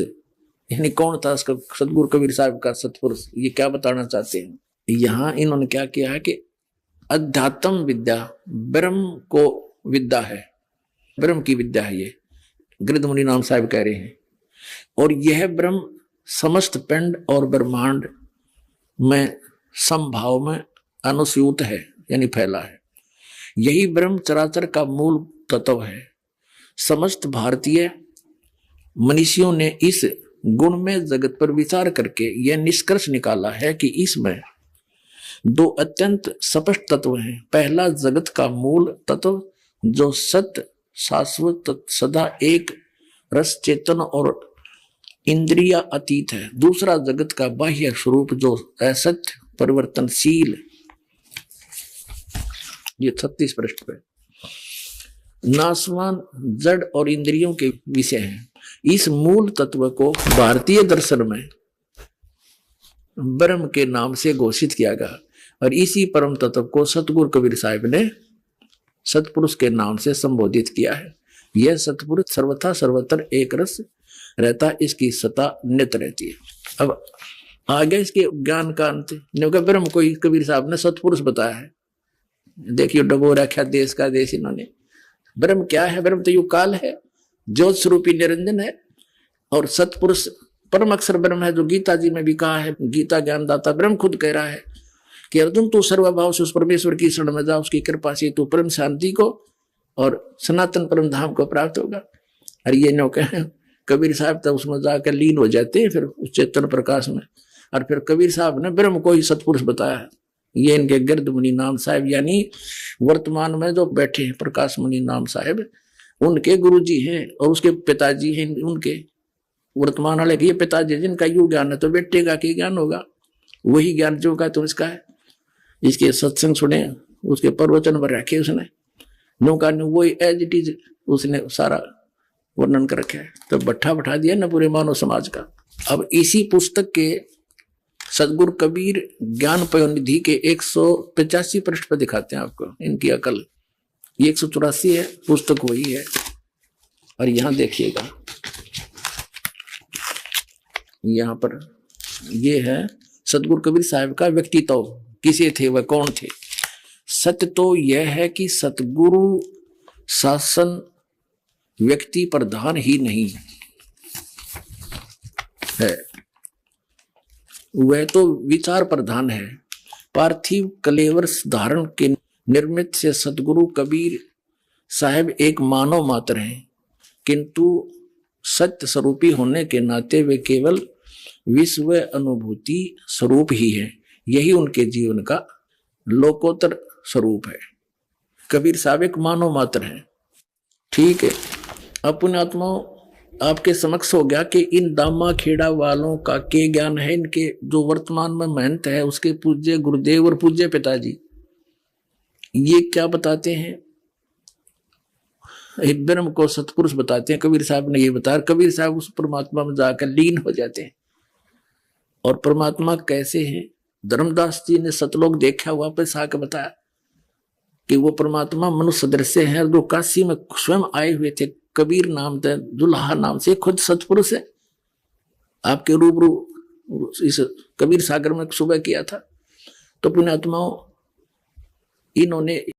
यानी कौन था उसका सतगुरु कबीर साहिब का सतपुरुष, ये क्या बताना चाहते हैं? यहां इन्होंने क्या किया है कि अध्यात्म विद्या ब्रह्म को विद्या है, ब्रह्म की विद्या है, ये गृद्धमुनि नाम साहिब कह रहे हैं। और यह ब्रह्म समस्त पिंड और ब्रह्मांड में समभाव में अनुस्यूत है, यानी फैला है। यही ब्रह्म चराचर का मूल तत्व है। समस्त भारतीय मनीषियों ने इस गुण में जगत पर विचार करके यह निष्कर्ष निकाला है कि इसमें दो अत्यंत स्पष्ट तत्व हैं। पहला जगत का मूल तत्व जो सत्य शाश्वत सदा एक रस चेतन और इंद्रिया अतीत है। दूसरा जगत का बाह्य स्वरूप जो असत्य परिवर्तनशील। ये 36 पृष्ठ पे नासवान जड़ और इंद्रियों के विषय हैं। इस मूल तत्व को भारतीय दर्शन में ब्रह्म के नाम से घोषित किया गया और इसी परम तत्व को सतगुरु कबीर साहिब ने सतपुरुष के नाम से संबोधित किया है। यह सतपुरुष सर्वथा सर्वत्र एक रस रहता, इसकी सत्ता नित रहती है। अब आगे इसके ज्ञान का अंत, ब्रह्म को कबीर साहब ने सतपुरुष बताया है। देखिए डबो रखा देश का देश इन्होंने। ब्रह्म क्या है? ब्रह्म तो युग काल है, ज्योत स्वरूपी निरंजन है। और सतपुरुष परम अक्षर ब्रह्म है, जो गीता जी में भी कहा है। गीता ज्ञानदाता ब्रह्म खुद कह रहा है कि अर्जुन तू सर्वभाव से उस परमेश्वर की शरण में जा, उसकी कृपा से तू परम शांति को और सनातन परम धाम को प्राप्त होगा। और ये नो कहे कबीर साहब तब उसमें जाकर लीन हो जाते हैं फिर उस चेतन प्रकाश में। और फिर कबीर साहब ने ब्रह्म को ही सतपुरुष बताया है। ये इनके गृद्धमुनि नाम साहिब, यानी वर्तमान में जो बैठे हैं प्रकाश मुनि नाम साहिब, उनके गुरुजी हैं और उसके पिताजी हैं। उनके वर्तमान वाले ये पिताजी जिनका यू ज्ञान है तो बेटे का क्या ज्ञान होगा? वही ज्ञान जो का तो इसका है। इसके सत्संग सुने, उसके प्रवचन पर रखे उसने, नौका ने वही एज इट इज उसने सारा वर्णन कर रखा है। तो बट्ठा बैठा दिया ना पूरे मानव समाज का। अब इसी पुस्तक के सदगुरु कबीर ज्ञान पयोनिधि के 185 पृष्ठ पर दिखाते हैं आपको इनकी अकल। ये 184 है, पुस्तक वही है। और यहां देखिएगा, यहां पर ये है सदगुरु कबीर साहिब का व्यक्तित्व। किसे थे वह, कौन थे? सत्य तो यह है कि सतगुरु शासन व्यक्ति प्रधान ही नहीं है, वह तो विचार प्रधान है। पार्थिव कलेवर धारण के निर्मित से सदगुरु कबीर साहिब एक मानव मात्र हैं, किंतु सत्य स्वरूपी होने के नाते वे केवल विश्व अनुभूति स्वरूप ही है। यही उनके जीवन का लोकोत्तर स्वरूप है। कबीर साहब एक मानव मात्र हैं, ठीक है। अपने आत्मा आपके समक्ष हो गया कि इन दामा खेड़ा वालों का के ज्ञान है। इनके जो वर्तमान में महंत है, उसके पूज्य गुरुदेव और पूज्य पिताजी, ये क्या बताते हैं? ब्रह्म को सतपुरुष बताते हैं। कबीर साहब ने ये बताया। कबीर साहब उस परमात्मा में जाकर लीन हो जाते हैं। और परमात्मा कैसे है? धर्मदास जी ने सतलोक देखा, वापस आकर बताया कि वो परमात्मा मनुष्य दृश्य है, जो काशी में स्वयं आए हुए थे। कबीर नाम थे, दुल्हा नाम से खुद सतपुरुष है। आपके रूबरू इस कबीर सागर में सुबह किया था। तो पुण्यात्माओं, इन्होंने